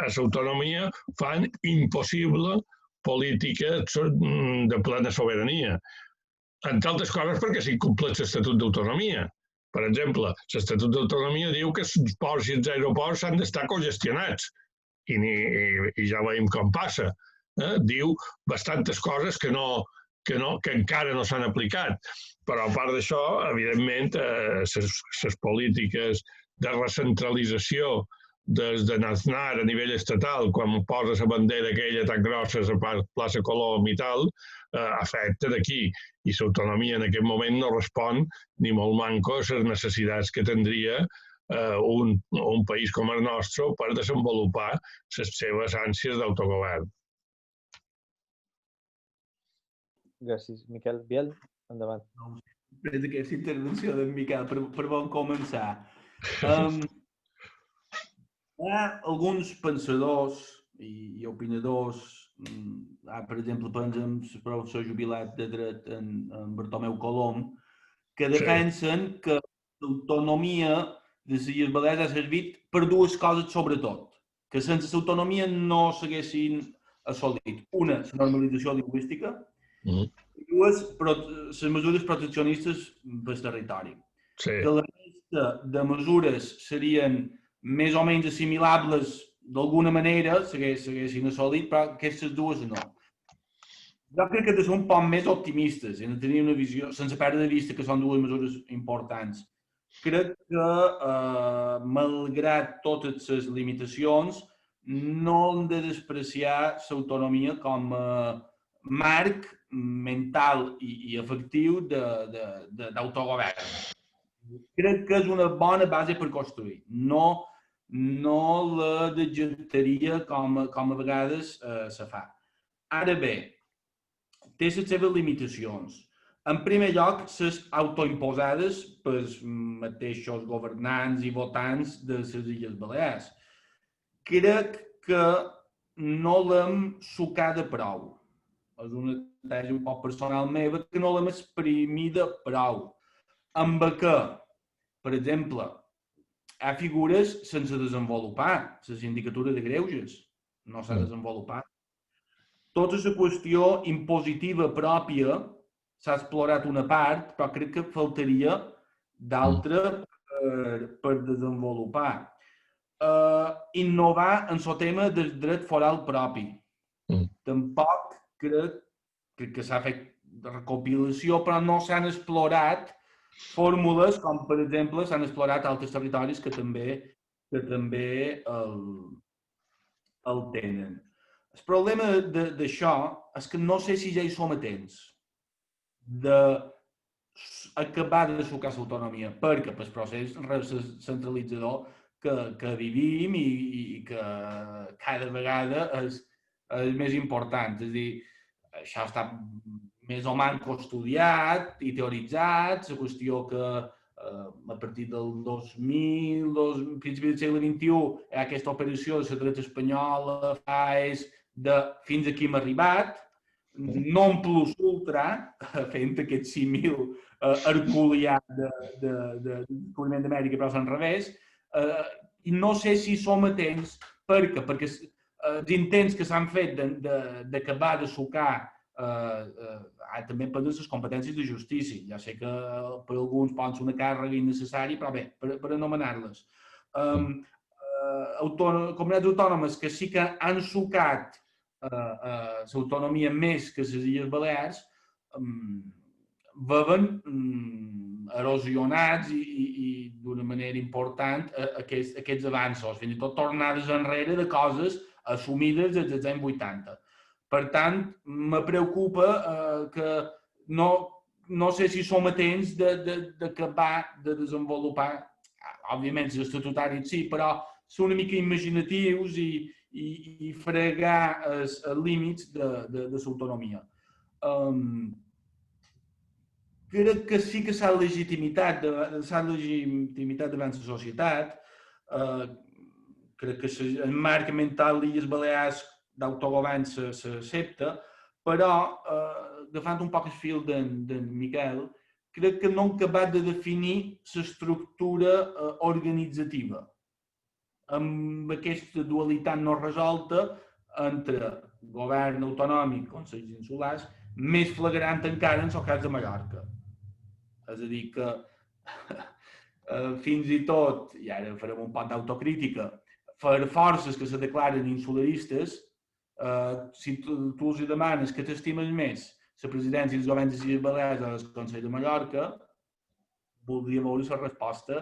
l'autonomia fan impossible polítiques de plena sobirania. Entre altres coses perquè s'incompleix l'Estatut d'Autonomia. Per exemple, l'Estatut d'Autonomia diu que els ports i els aeroports han d'estar congestionats. I ja veiem com passa. Diu bastantes coses que encara no s'han aplicat. Però a part d'això, evidentment, les polítiques de recentralització des de Aznar a nivell estatal, quan posa la bandera aquella tan grossa a la plaça Colom i tal, afecta d'aquí. I l'autonomia en aquest moment no respon ni molt manco a les necessitats que tindria un país com el nostre per desenvolupar les seves ànsies d'autogovern. Gràcies. Miquel Biel, endavant. Després d'aquesta intervenció d'en Miquel, per bon començar. Hi ha alguns pensadors i opinadors, per exemple, pensem el professor jubilat de dret en Bartomeu Colom, que defensen que l'autonomia de les Illes Balears ha servit per dues coses sobretot, que sense l'autonomia no s'haguessin assolit. Una, la normalització lingüística, i dues, les mesures proteccionistes pel territori. Que la resta de mesures serien més o menys assimilables d'alguna manera, s'haguessin assolit, però aquestes dues no. Jo crec que de ser un poc més optimistes i de tenir una visió, sense perdre de vista que són dues mesures importants. Crec que, malgrat totes les limitacions, no hem de despreciar l'autonomia com a marc mental i efectiu d'autogovern. Crec que és una bona base per construir. No la dejectaria com a vegades se fa. Ara bé, té les seves limitacions. En primer lloc, les autoimposades pels mateixos governants i votants de les Illes Balears. Crec que no l'hem sucada prou. És una tesi un poc personal meva, que no l'hem exprimida prou. Amb què, per exemple, hi ha figures sense desenvolupar. La sindicatura de greuges no s'ha desenvolupat. Tota la qüestió impositiva pròpia s'ha explorat una part, però crec que faltaria d'altra per desenvolupar. Innovar en el tema del dret foral propi. Tampoc crec que s'ha fet recopilació, però no s'han explorat fórmules com, per exemple, s'han explorat altres territoris que també el tenen. El problema d'això és que no sé si ja hi som a temps d'acabar de sucar l'autonomia, perquè pel procés centralitzador que vivim i que cada vegada és més important. És a dir, això està més o manco estudiat i teoritzat, la qüestió que a partir del 2000, principi del segle XXI, hi ha aquesta operació de la dreta espanyola, FAES, de fins aquí hem arribat, non plus ultra, fent aquest símil herculià de descobriment d'Amèrica, però és al revés, i no sé si som a temps, perquè els intents que s'han fet d'acabar de sucar també per les competències de justícia. Ja sé que per alguns poden ser una càrrega innecessària, però bé, per anomenar-les. Comunitats autònomes que sí que han sucat l'autonomia més que les Illes Balears, veuen erosionats i d'una manera important aquests avanços, fins i tot tornades enrere de coses assumides des dels anys 80. Per tant, me preocupa que no sé si som a temps d'acabar de desenvolupar, òbviament, els estatutaris sí, però ser una mica imaginatius i fregar els límits de l'autonomia. Crec que sí que s'ha legitimitat davant la societat. Crec que el marc mental de les Balears d'autogovern s'accepta, però, agafant un poc el fil d'en Miquel, crec que no hem acabat de definir l'estructura organitzativa amb aquesta dualitat no resolta entre govern autonòmic i consells insulars, més flagrant encara en el cas de Mallorca. És a dir, que fins i tot, i ara farem un poc d'autocrítica, per forces que se declaren insularistes, si tu els demanes que t'estimes més la presidència dels governs de les Balears o del Consell de Mallorca, voldria veure la resposta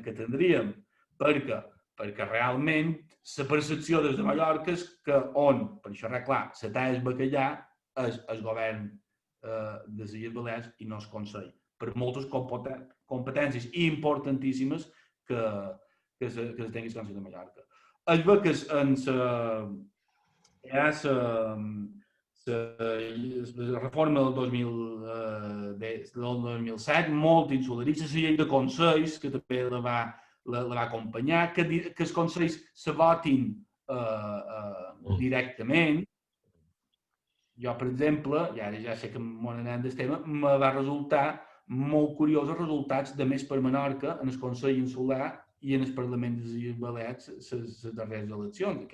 que tindríem. Perquè realment la percepció des de Mallorca és que per xerrar clar, la talla és bacallà és el govern de les Illes Balears i no el Consell, per moltes competències importantíssimes que tingui el Consell de Mallorca. Es ve que la reforma del 2007, molt insularista, la llei de consells, que també la va acompanyar, que els consells se votin directament. Jo, per exemple, i ara ja sé que m'ho anant del tema, me va resultar molt curiós els resultats de Més per Menorca en el Consell Insular i en el Parlament de les Illes Balears les darreres eleccions.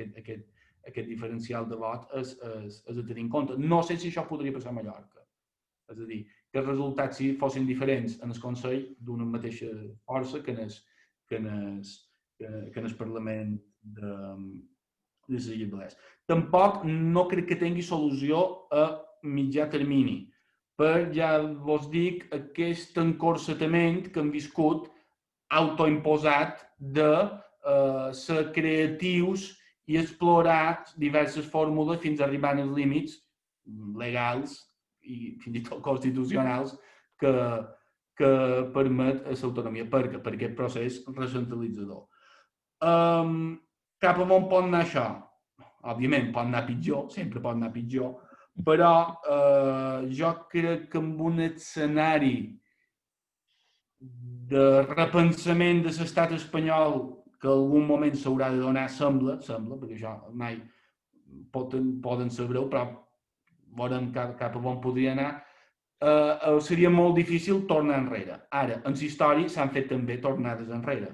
Aquest diferencial de vot és de tenir en compte. No sé si això podria passar a Mallorca. És a dir, que els resultats fossin diferents en el Consell d'una mateixa força que en el Parlament de les Illes Balears. Tampoc no crec que tingui solució a mitjà termini. Ja vos dic, aquest encorsetament que hem viscut autoimposat de ser creatius i explorar diverses fórmules fins a arribar als límits legals i fins i tot constitucionals que permet l'autonomia per aquest procés recentralitzador. Cap a on pot anar això? Òbviament pot anar pitjor, sempre pot anar pitjor, però jo crec que amb un escenari de repensament de l'estat espanyol que en algun moment s'haurà de donar, sembla, perquè això mai poden saber, però veurem cap a on podria anar, seria molt difícil tornar enrere. Ara, en la història s'han fet també tornades enrere.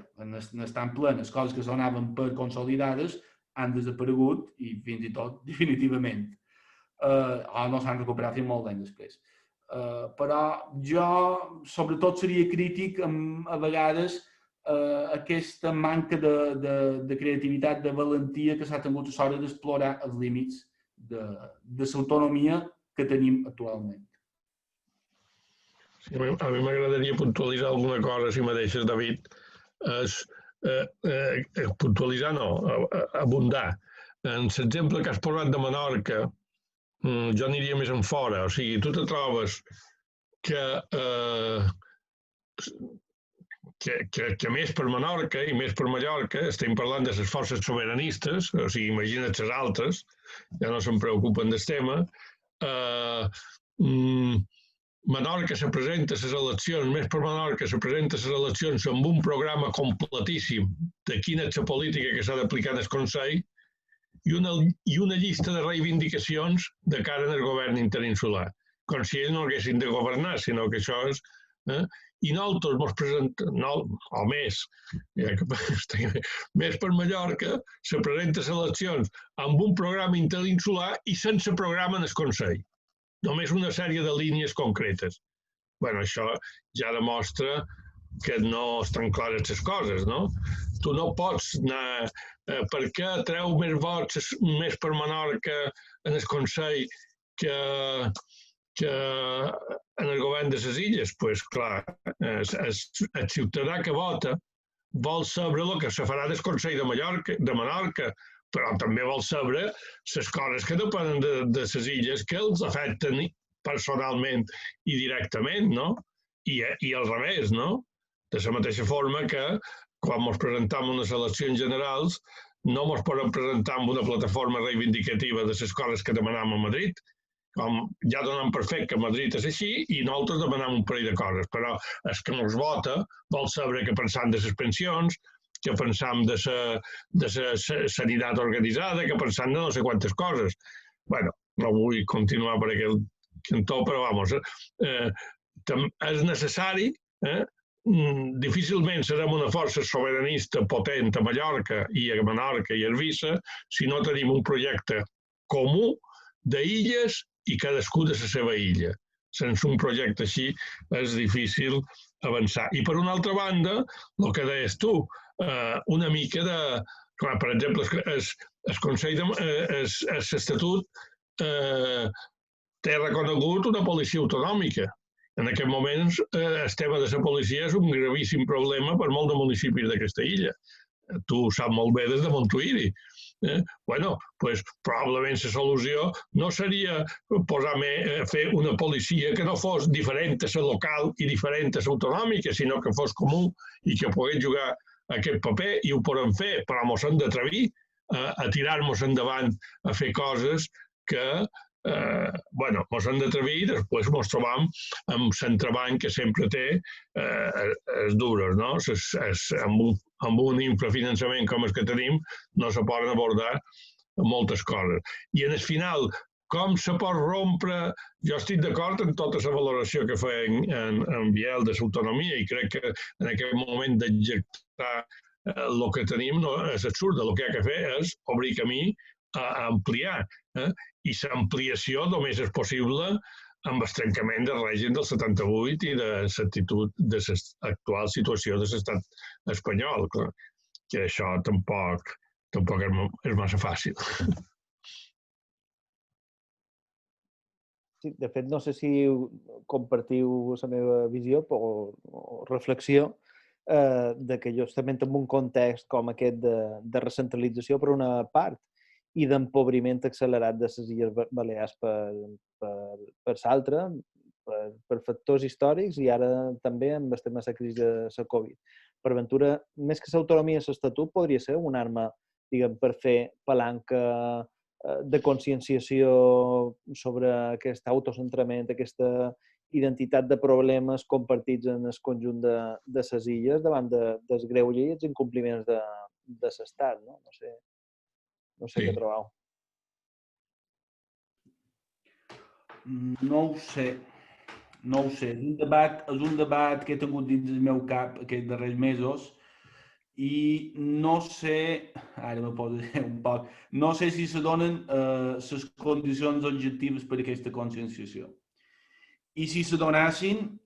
Estan plenes, coses que sonaven per consolidades han desaparegut i fins i tot definitivament. O no s'han recuperat fins molt d'anys després. Però jo, sobretot, seria crític a vegades aquesta manca de creativitat, de valentia que s'ha tingut a l'hora d'explorar els límits de l'autonomia que tenim actualment. Sí, a mi m'agradaria puntualitzar alguna cosa, si me deixes, David. Puntualitzar no, abundar. En l'exemple que has posat de Menorca, jo aniria més en fora. O sigui, tu te trobes que més per Menorca i més per Mallorca estem parlant de les forces sobiranistes, o sigui, imagina't les altres, ja no se'n preocupen del tema. Menorca se presenta a les eleccions, més per Menorca se presenta a les eleccions amb un programa completíssim de quina és la política que s'ha d'aplicar en el Consell i una llista de reivindicacions de cara al govern interinsular, com si ells no haguessin de governar, sinó que això és... I nosaltres ens presentem, o més, més per Mallorca, se presenta a les eleccions amb un programa interinsular i sense programa en el Consell. Només una sèrie de línies concretes. Bé, això ja demostra que no estan clares les coses, no? Tu no pots anar... Per què treu més vots més per Menorca en el Consell que que en el govern de les illes, doncs clar, el ciutadà que vota vol saber el que se farà del Consell de Menorca, però també vol saber les coses que depenen de les illes que els afecten personalment i directament, no? I al revés, no? De la mateixa forma que quan ens presentem a unes eleccions generals no ens podem presentar amb una plataforma reivindicativa de les coses que demanam a Madrid. Com ja donem per fet que Madrid és així i nosaltres demanem un parell de coses, però el que ens vota vol saber què pensam de les pensions, què pensam de la sanitat organitzada, què pensam de no sé quantes coses. Bueno, no vull continuar per aquell cantó, però vamos, és necessari, difícilment serem una força sobiranista potent a Mallorca i a Menorca i a Eivissa si no tenim un projecte comú d'illes i cadascú de la seva illa. Sense un projecte així és difícil avançar. I per una altra banda, el que deies tu, una mica de... Clar, per exemple, el Consell l'Estatut té reconegut una policia autonòmica. En aquest moment, el tema de la policia és un gravíssim problema per molt de municipis d'aquesta illa. Tu ho saps molt bé des de Montuïri. Bueno, doncs probablement la solució no seria fer una policia que no fos diferent a la local i diferent a l'autonòmica, sinó que fos comú i que pogués jugar aquest paper i ho podem fer, però ens hem d'atrevir a tirar-nos endavant a fer coses que ens hem d'atrevir i després ens trobam amb l'entrebanc que sempre té els dures, no? Amb un infrafinançament com el que tenim no se poden abordar moltes coses. I en el final, com se pot rompre? Jo estic d'acord amb tota la valoració que feia en Biel de l'autonomia i crec que en aquest moment d'executar el que tenim és absurd. El que hi ha que fer és obrir camí a ampliar. I l'ampliació només és possible amb el trencament del règim del 78 i de l'actitud de l'actual situació de l'estat espanyol, que això tampoc és massa fàcil. Sí, de fet, no sé si compartiu la meva visió o reflexió de que justament en un context com aquest de recentralització per una part i d'empobriment accelerat de les Illes Balears per l'altra, per factors històrics i ara també amb el tema de la crisi de la Covid. Per ventura, més que l'autonomia de l'Estatut, podria ser una arma, diguem, per fer palanca de conscienciació sobre aquest autocentrament, aquesta identitat de problemes compartits en el conjunt de les illes davant dels greuges i els incompliments de l'Estat. No sé què trobeu. No ho sé. És un debat que he tingut dins del meu cap aquests darrers mesos i no sé, ara me poso un poc, no sé si se donen les condicions objectives per a aquesta conscienciació. I si se donassin,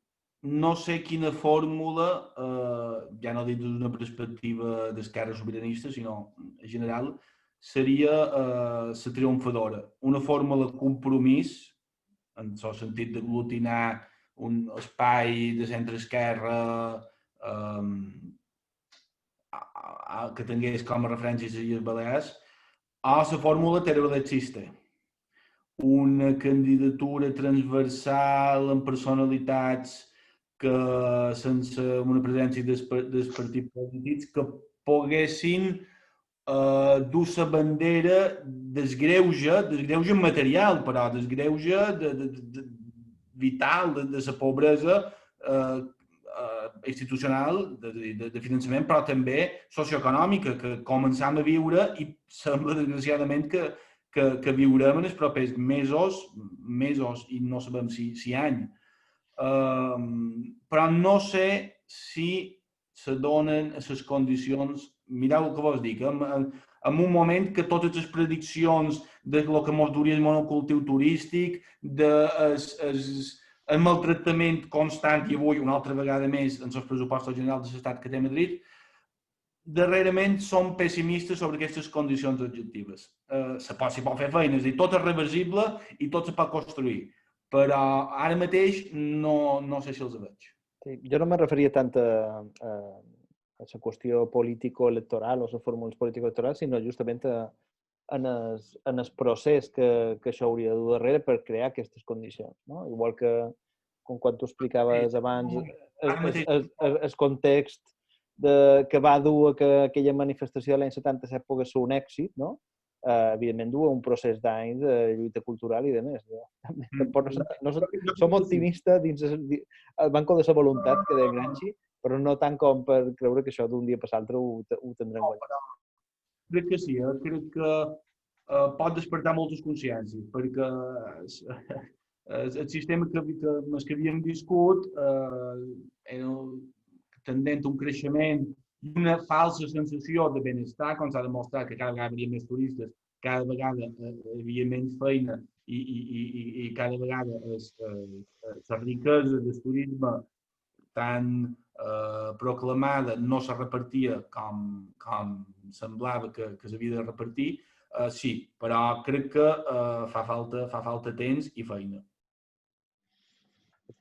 no sé quina fórmula, ja no dins d'una perspectiva d'esquerra sobiranista, sinó en general, seria la triomfadora. Una fórmula de compromís, en el sentit d'aglutinar un espai de centre-esquerra que tingués com a referència les Illes Balears, o la fórmula terrorexista. Una candidatura transversal amb personalitats que, sense una presència dels partits polítics, que poguessin dur la bandera del greuge material, però del greuge vital, de la pobresa institucional, de finançament, però també socioeconòmica, que començam a viure i sembla, desgraciadament, que viurem en els propers mesos i no sabem si any. Però no sé si se donen les condicions. Mireu el que vos dic, en un moment que totes les prediccions del que ens duria el monocultiu turístic, el maltractament constant i avui una altra vegada més en els pressupostos generals de l'Estat que té Madrid, darrerament som pessimistes sobre aquestes condicions objectives. Se pot fer feina, és a dir, tot és reversible i tot se pot construir, però ara mateix no sé si els veig. Sí, jo no me referia tant a la qüestió político-electoral o les fórmules político-electorals, sinó justament en el procés que això hauria de dur darrere per crear aquestes condicions. No? Igual que, com quan tu explicaves abans, el context que va dur a que aquella manifestació de l'any 77 pogués ser un èxit, no? Evidentment du a un procés d'anys de lluita cultural i de més. Tampoc som optimistes dins el banco de la voluntat que deia Gramsci, però no tant com per creure que això d'un dia per l'altre ho tindrem guanyat. Crec que sí, crec que pot despertar moltes consciències, perquè el sistema que havíem viscut era tendent a un creixement i una falsa sensació de benestar, com s'ha demostrat que cada vegada hi havia més turistes, cada vegada hi havia menys feina i cada vegada la riquesa del turisme tan proclamada no se repartia com semblava que s'havia de repartir. Sí, però crec que fa falta temps i feina.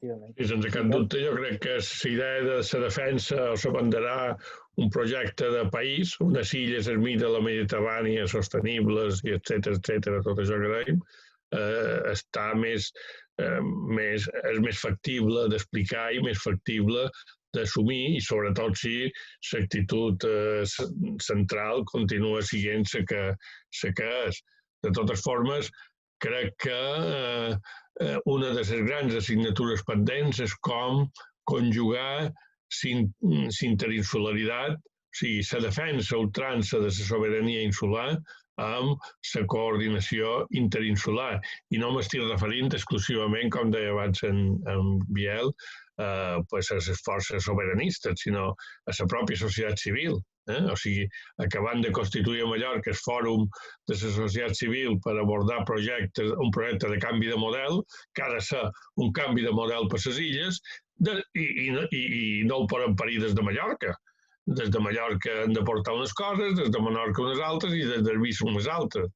I sense cap dubte, jo crec que la idea de la defensa o s'abanderar un projecte de país, unes illes al mig de la Mediterrània sostenibles, i etcètera, tot això que dèiem, està és més factible d'explicar i més factible d'assumir, i sobretot si l'actitud central continua sent la que és. De totes formes, crec que una de les grans assignatures pendents és com conjugar l'interinsularitat, o sigui, la defensa ultrança de la sobirania insular amb la coordinació interinsular. I no m'estic referint exclusivament, com deia abans en Biel, a les forces sobiranistes, sinó a la pròpia societat civil. O sigui, acabant de constituir a Mallorca el fòrum de la societat civil per abordar un projecte de canvi de model, que ha de ser un canvi de model per les illes, i no el poden parir des de Mallorca. Des de Mallorca hem de portar unes coses, des de Menorca unes altres i des d'Eivissa unes altres.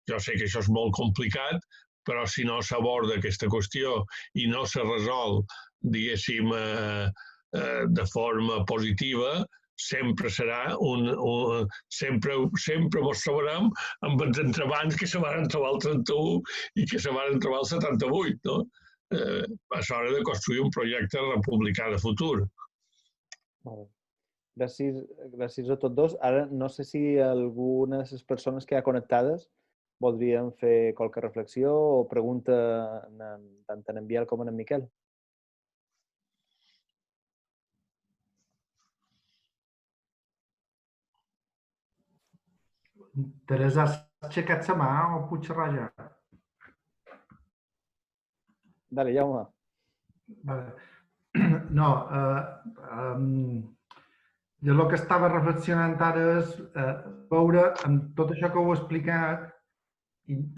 Jo sé que això és molt complicat, però si no s'aborda aquesta qüestió i no se resol, diguéssim, de forma positiva, sempre serà sempre ens trobarem amb els entrebancs que se van trobar el 31 i que se van trobar el 78, no? És hora de construir un projecte republicà de futur. Gràcies a tots dos. Ara no sé si alguna de les persones que hi ha connectades voldrien fer qualque reflexió o pregunta tant en Biel com en Miquel. Teresa, has aixecat la mà o puc xerrar ja? Dale, Jaume. No, jo el que estava reflexionant ara és veure amb tot això que heu explicat,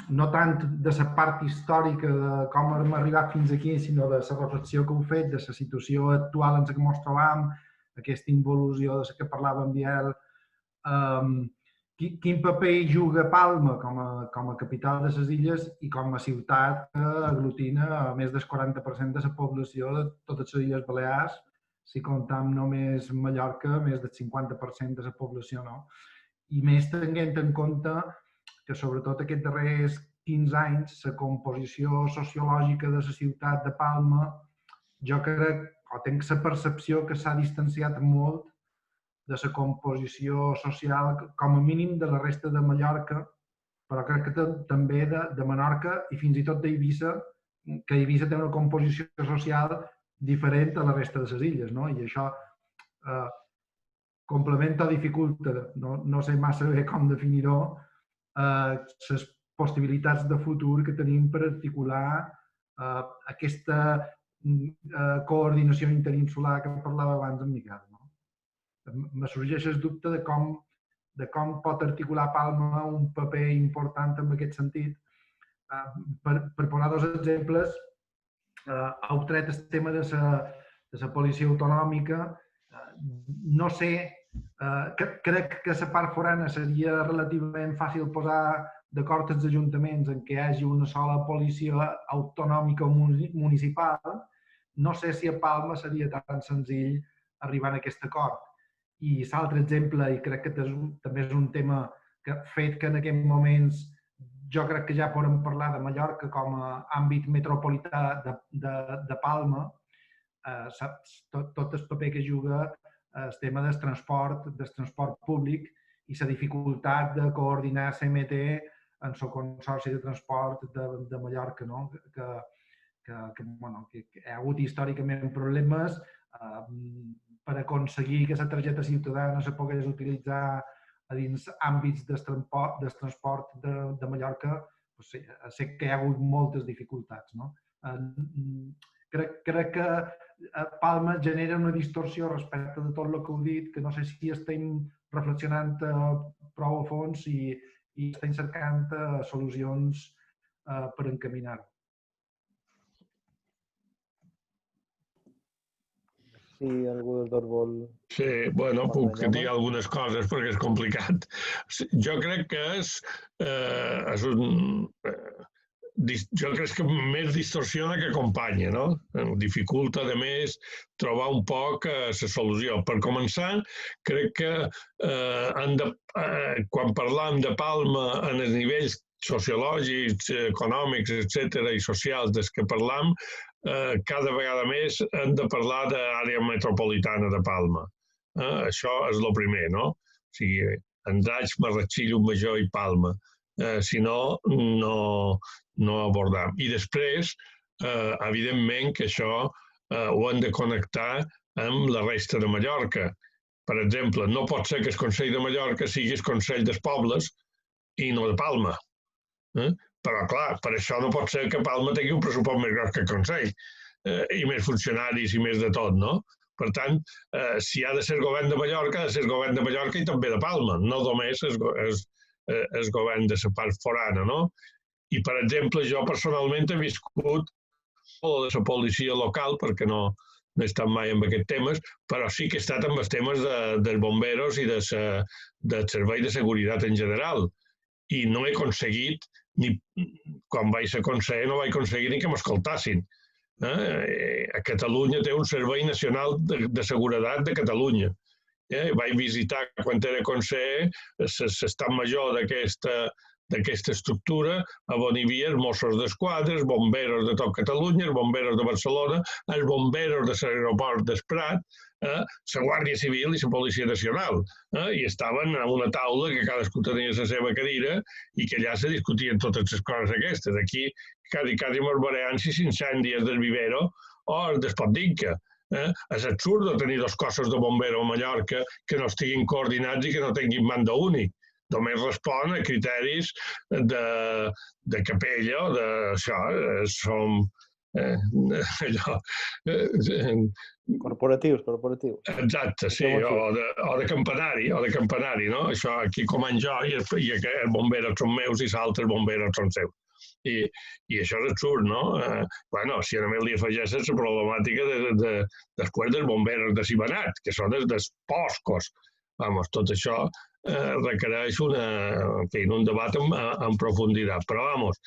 no tant de la part històrica de com hem arribat fins aquí, sinó de la reflexió que heu fet, de la situació actual en la que ens trobam, aquesta involució de la que parlava en Biel. Quin paper hi juga Palma com a capital de les illes i com a ciutat que aglutina a més del 40% de la població de totes les Illes Balears, si comptam només Mallorca, més del 50% de la població, no? I més tenint en compte que sobretot aquests darrers 15 anys la composició sociològica de la ciutat de Palma, jo crec, o tinc la percepció que s'ha distanciat molt de la composició social, com a mínim de la resta de Mallorca, però crec que també de Menorca i fins i tot d'Eivissa, que Eivissa té una composició social diferent a la resta de les illes, no? I això complementa o dificulta, no sé massa bé com definir-ho, les possibilitats de futur que tenim per articular aquesta coordinació interinsular que parlava abans en Miquel. Me sorgeix el dubte de com pot articular Palma un paper important en aquest sentit. Per posar dos exemples, heu tret el tema de la policia autonòmica. No sé, crec que la part forana seria relativament fàcil posar d'acord amb els ajuntaments en què hi hagi una sola policia autonòmica o municipal, no sé si a Palma seria tan senzill arribar a aquest acord. I l'altre exemple, i crec que també és un tema fet que en aquests moments jo crec que ja podem parlar de Mallorca com a àmbit metropolità de Palma, tot el paper que juga el tema del transport públic i la dificultat de coordinar CMT en el Consorci de Transport de Mallorca, que hi ha hagut històricament problemes per aconseguir que la targeta ciutadana se pogués utilitzar a dins àmbits del transport de Mallorca. Sé que hi ha hagut moltes dificultats. Crec que Palma genera una distorsió respecte de tot el que heu dit, que no sé si estem reflexionant prou a fons i estem cercant solucions per encaminar-ho. Si algú dels dos vol... Sí, bueno, puc dir algunes coses perquè és complicat. Jo crec que jo crec que més distorsiona que acompanya, no? Dificulta, a més, trobar un poc la solució. Per començar, crec que quan parlam de Palma en els nivells sociològics, econòmics, etc. i socials dels que parlam, cada vegada més hem de parlar d'àrea metropolitana de Palma. Això és el primer, no? O sigui, Andratx, Marratxí, Major i Palma. Si no, no abordam. I després, evidentment que això ho hem de connectar amb la resta de Mallorca. Per exemple, no pot ser que el Consell de Mallorca sigui el Consell dels Pobles i no de Palma. Però, clar, per això no pot ser que Palma tingui un pressupost més gros que el Consell i més funcionaris i més de tot, no? Per tant, si ha de ser el govern de Mallorca, ha de ser el govern de Mallorca i també de Palma, no només el govern de la part forana, no? I, per exemple, jo personalment he viscut de la policia local, perquè no he estat mai en aquests temes, però sí que he estat amb els temes dels bomberos i del servei de seguretat en general. I no he aconseguit, quan vaig ser conseller, no vaig aconseguir ni que m'escoltassin. A Catalunya té un Servei Nacional de Seguretat de Catalunya. Vaig visitar, quan era conseller, l'estat major d'aquesta estructura, on hi havia els Mossos d'Esquadra, els bomberos de tot Catalunya, els bomberos de Barcelona, els bomberos de l'aeroport del Prat, la Guàrdia Civil i la Policia Nacional. I estaven a una taula que cadascú tenia la seva cadira i que allà se discutien totes les coses aquestes. Aquí quasi mos veurem si s'incendis del Vivero o el d'Espotdinca. És absurd tenir dos cossos de bombero a Mallorca que no estiguin coordinats i que no tinguin mando únic. Només respon a criteris de capella o d'això. Som allò... Corporatius. Exacte, sí, o de campanari, no? Això aquí comand jo i els bomberos són meus i l'altre bomberos són seus. I això és absurd, no? Bueno, si només li afegeixes la problemàtica després dels bomberos de Sibanat, que són dels poscos. Vamos, tot això requereix un debat en profunditat. Però, vamos,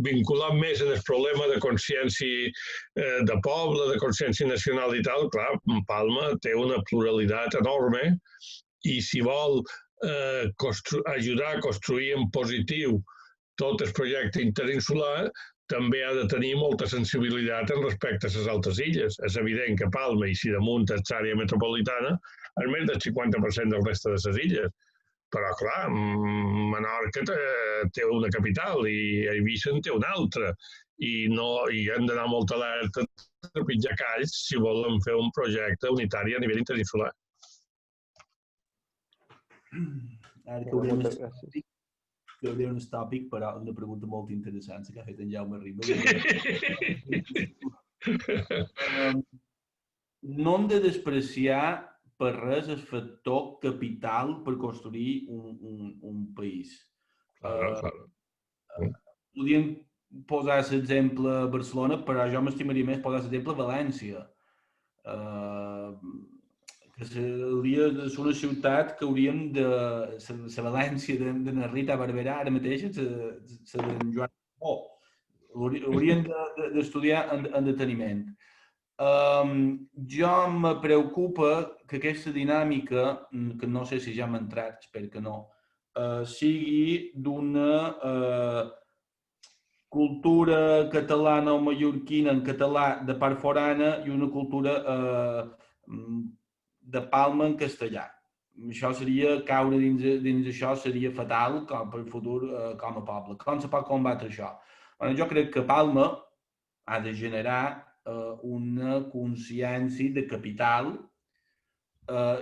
vinculat més en el problema de consciència de poble, de consciència nacional i tal, clar, Palma té una pluralitat enorme i si vol ajudar a construir en positiu tot el projecte interinsular, també ha de tenir molta sensibilitat en respecte a les altres illes. És evident que Palma, i si damunt és l'àrea metropolitana, és més del 50% del reste de les illes. Però, clar, Menorca té una capital i Eivissa en té una altra. I hem d'anar molt alerta de pitjar calls si volen fer un projecte unitari a nivell interinsular. Ara que obrirem un tòpic, però una pregunta molt interessant que ha fet en Jaume Ribas. No hem de despreciar per res el factor capital per construir un país. Podríem posar l'exemple Barcelona, però jo m'estimaria més posar l'exemple València, hauria de ser una ciutat que hauríem de... La València de Rita Barberà, ara mateix, la d'en Joan Pó. Haurien d'estudiar en deteniment. Jo me preocupa que aquesta dinàmica, que no sé si ja hem entrat, espero que no, sigui d'una cultura catalana o mallorquina en català de part forana i una cultura de Palma en castellà. Això seria, caure dins això seria fatal per el futur com a poble. Com se pot combatre això? Jo crec que Palma ha de generar una consciència de capital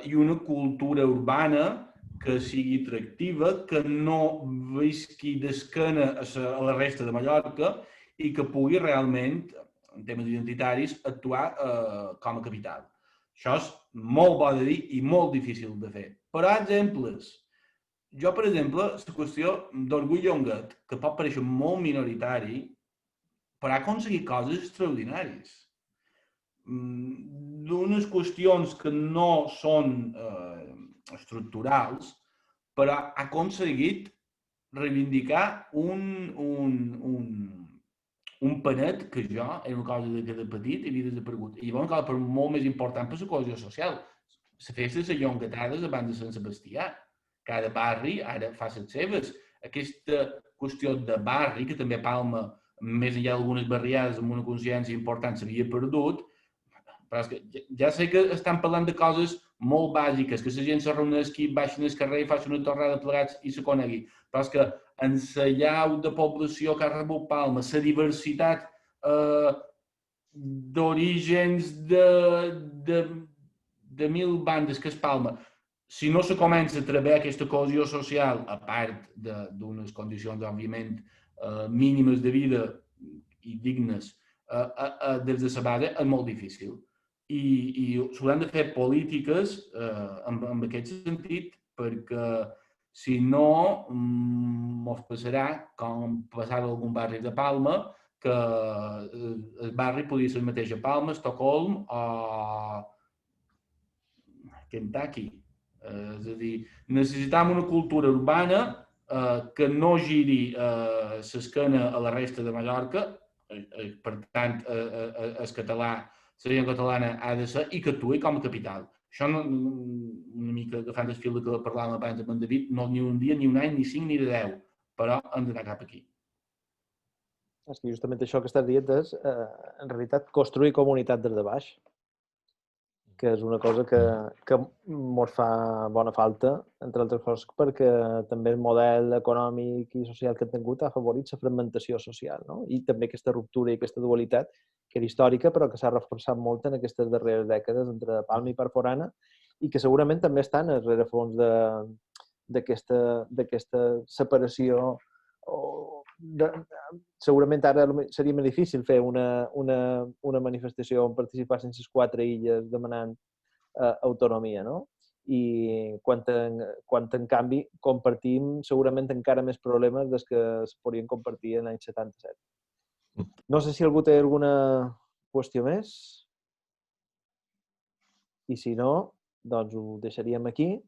i una cultura urbana que sigui atractiva, que no visqui d'esquena a la resta de Mallorca i que pugui realment, en temes identitaris, actuar com a capital. Això és molt bo de dir i molt difícil de fer. Però exemples. Jo, per exemple, la qüestió d'Orgull Llonguet, que pot parèixer molt minoritari, però ha aconseguit coses extraordinàries. D'unes qüestions que no són estructurals, però ha aconseguit reivindicar un panet que jo era una cosa que de petit havia desaparegut. I llavors, encara per molt més important per la cohesió social. La festa de les llongatades abans de Sant Sebastià. Cada barri ara fa les seves. Aquesta qüestió de barri, que també a Palma, més enllà d'algunes barriades amb una consciència important, s'havia perdut, però és que ja sé que estan parlant de coses molt bàsiques, que la gent se reuneix aquí, baixen al carrer i facin una torrada plegats i se conegui. Però és que en la llau de població que ha rebut Palma, la diversitat d'orígens de mil bandes que és Palma, si no se comença a treballar aquesta cohesió social, a part d'unes condicions, òbviament, mínimes de vida i dignes des de la base, és molt difícil. I s'hauran de fer polítiques en aquest sentit, perquè si no, ens passarà, com passava a algun barri de Palma, que el barri podia ser el mateix a Palma, Estocolm o Kentucky. És a dir, necessitam una cultura urbana que no giri l'esquena a la resta de Mallorca, per tant, el català, la llengua catalana ha de ser i que actuï com a capital. Això, una mica agafant el fil que parlàvem abans amb en David, no ni un dia, ni un any, ni 5, ni de 10, però hem d'anar cap aquí. És que justament això que estàs dient és, en realitat, construir comunitat des de baix, que és una cosa que ens fa bona falta, entre altres coses, perquè també el model econòmic i social que hem tingut ha afavorit la fragmentació social, no? I també aquesta ruptura i aquesta dualitat, que era històrica, però que s'ha reforçat molt en aquestes darreres dècades entre Palma i part forana, i que segurament també estan al rerefons d'aquesta separació. Segurament ara seria més difícil fer una manifestació on participassin les 4 illes demanant autonomia, no? I quan en canvi compartim segurament encara més problemes dels que es podien compartir en l'any 77. No sé si algú té alguna qüestió més. I si no, doncs ho deixaríem aquí.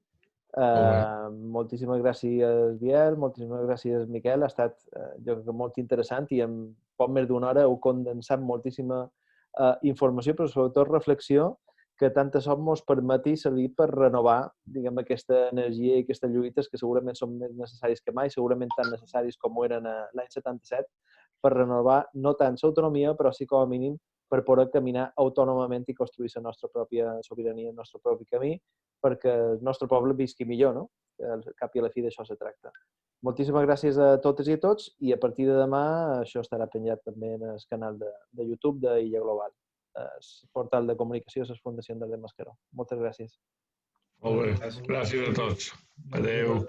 Moltíssimes gràcies, Biel, moltíssimes gràcies, Miquel. Ha estat, jo crec, molt interessant i en poc més d'una hora heu condensat moltíssima informació, però sobretot reflexió que tanta sort ens permeti servir per renovar, diguem, aquesta energia i aquestes lluites que segurament són més necessàries que mai, segurament tan necessàries com ho eren l'any 77, per renovar no tant l'autonomia, però sí com a mínim per poder caminar autònomament i construir la nostra pròpia sobirania, el nostre propi camí, perquè el nostre poble visqui millor, no? Que al cap i a la fi d'això se tracta. Moltíssimes gràcies a totes i a tots i a partir de demà això estarà penjat també en el canal de YouTube d'Illa Global, el portal de comunicació de la Fundació de Mascaró. Moltes gràcies. Molt bé. Gràcies a tots. Adéu.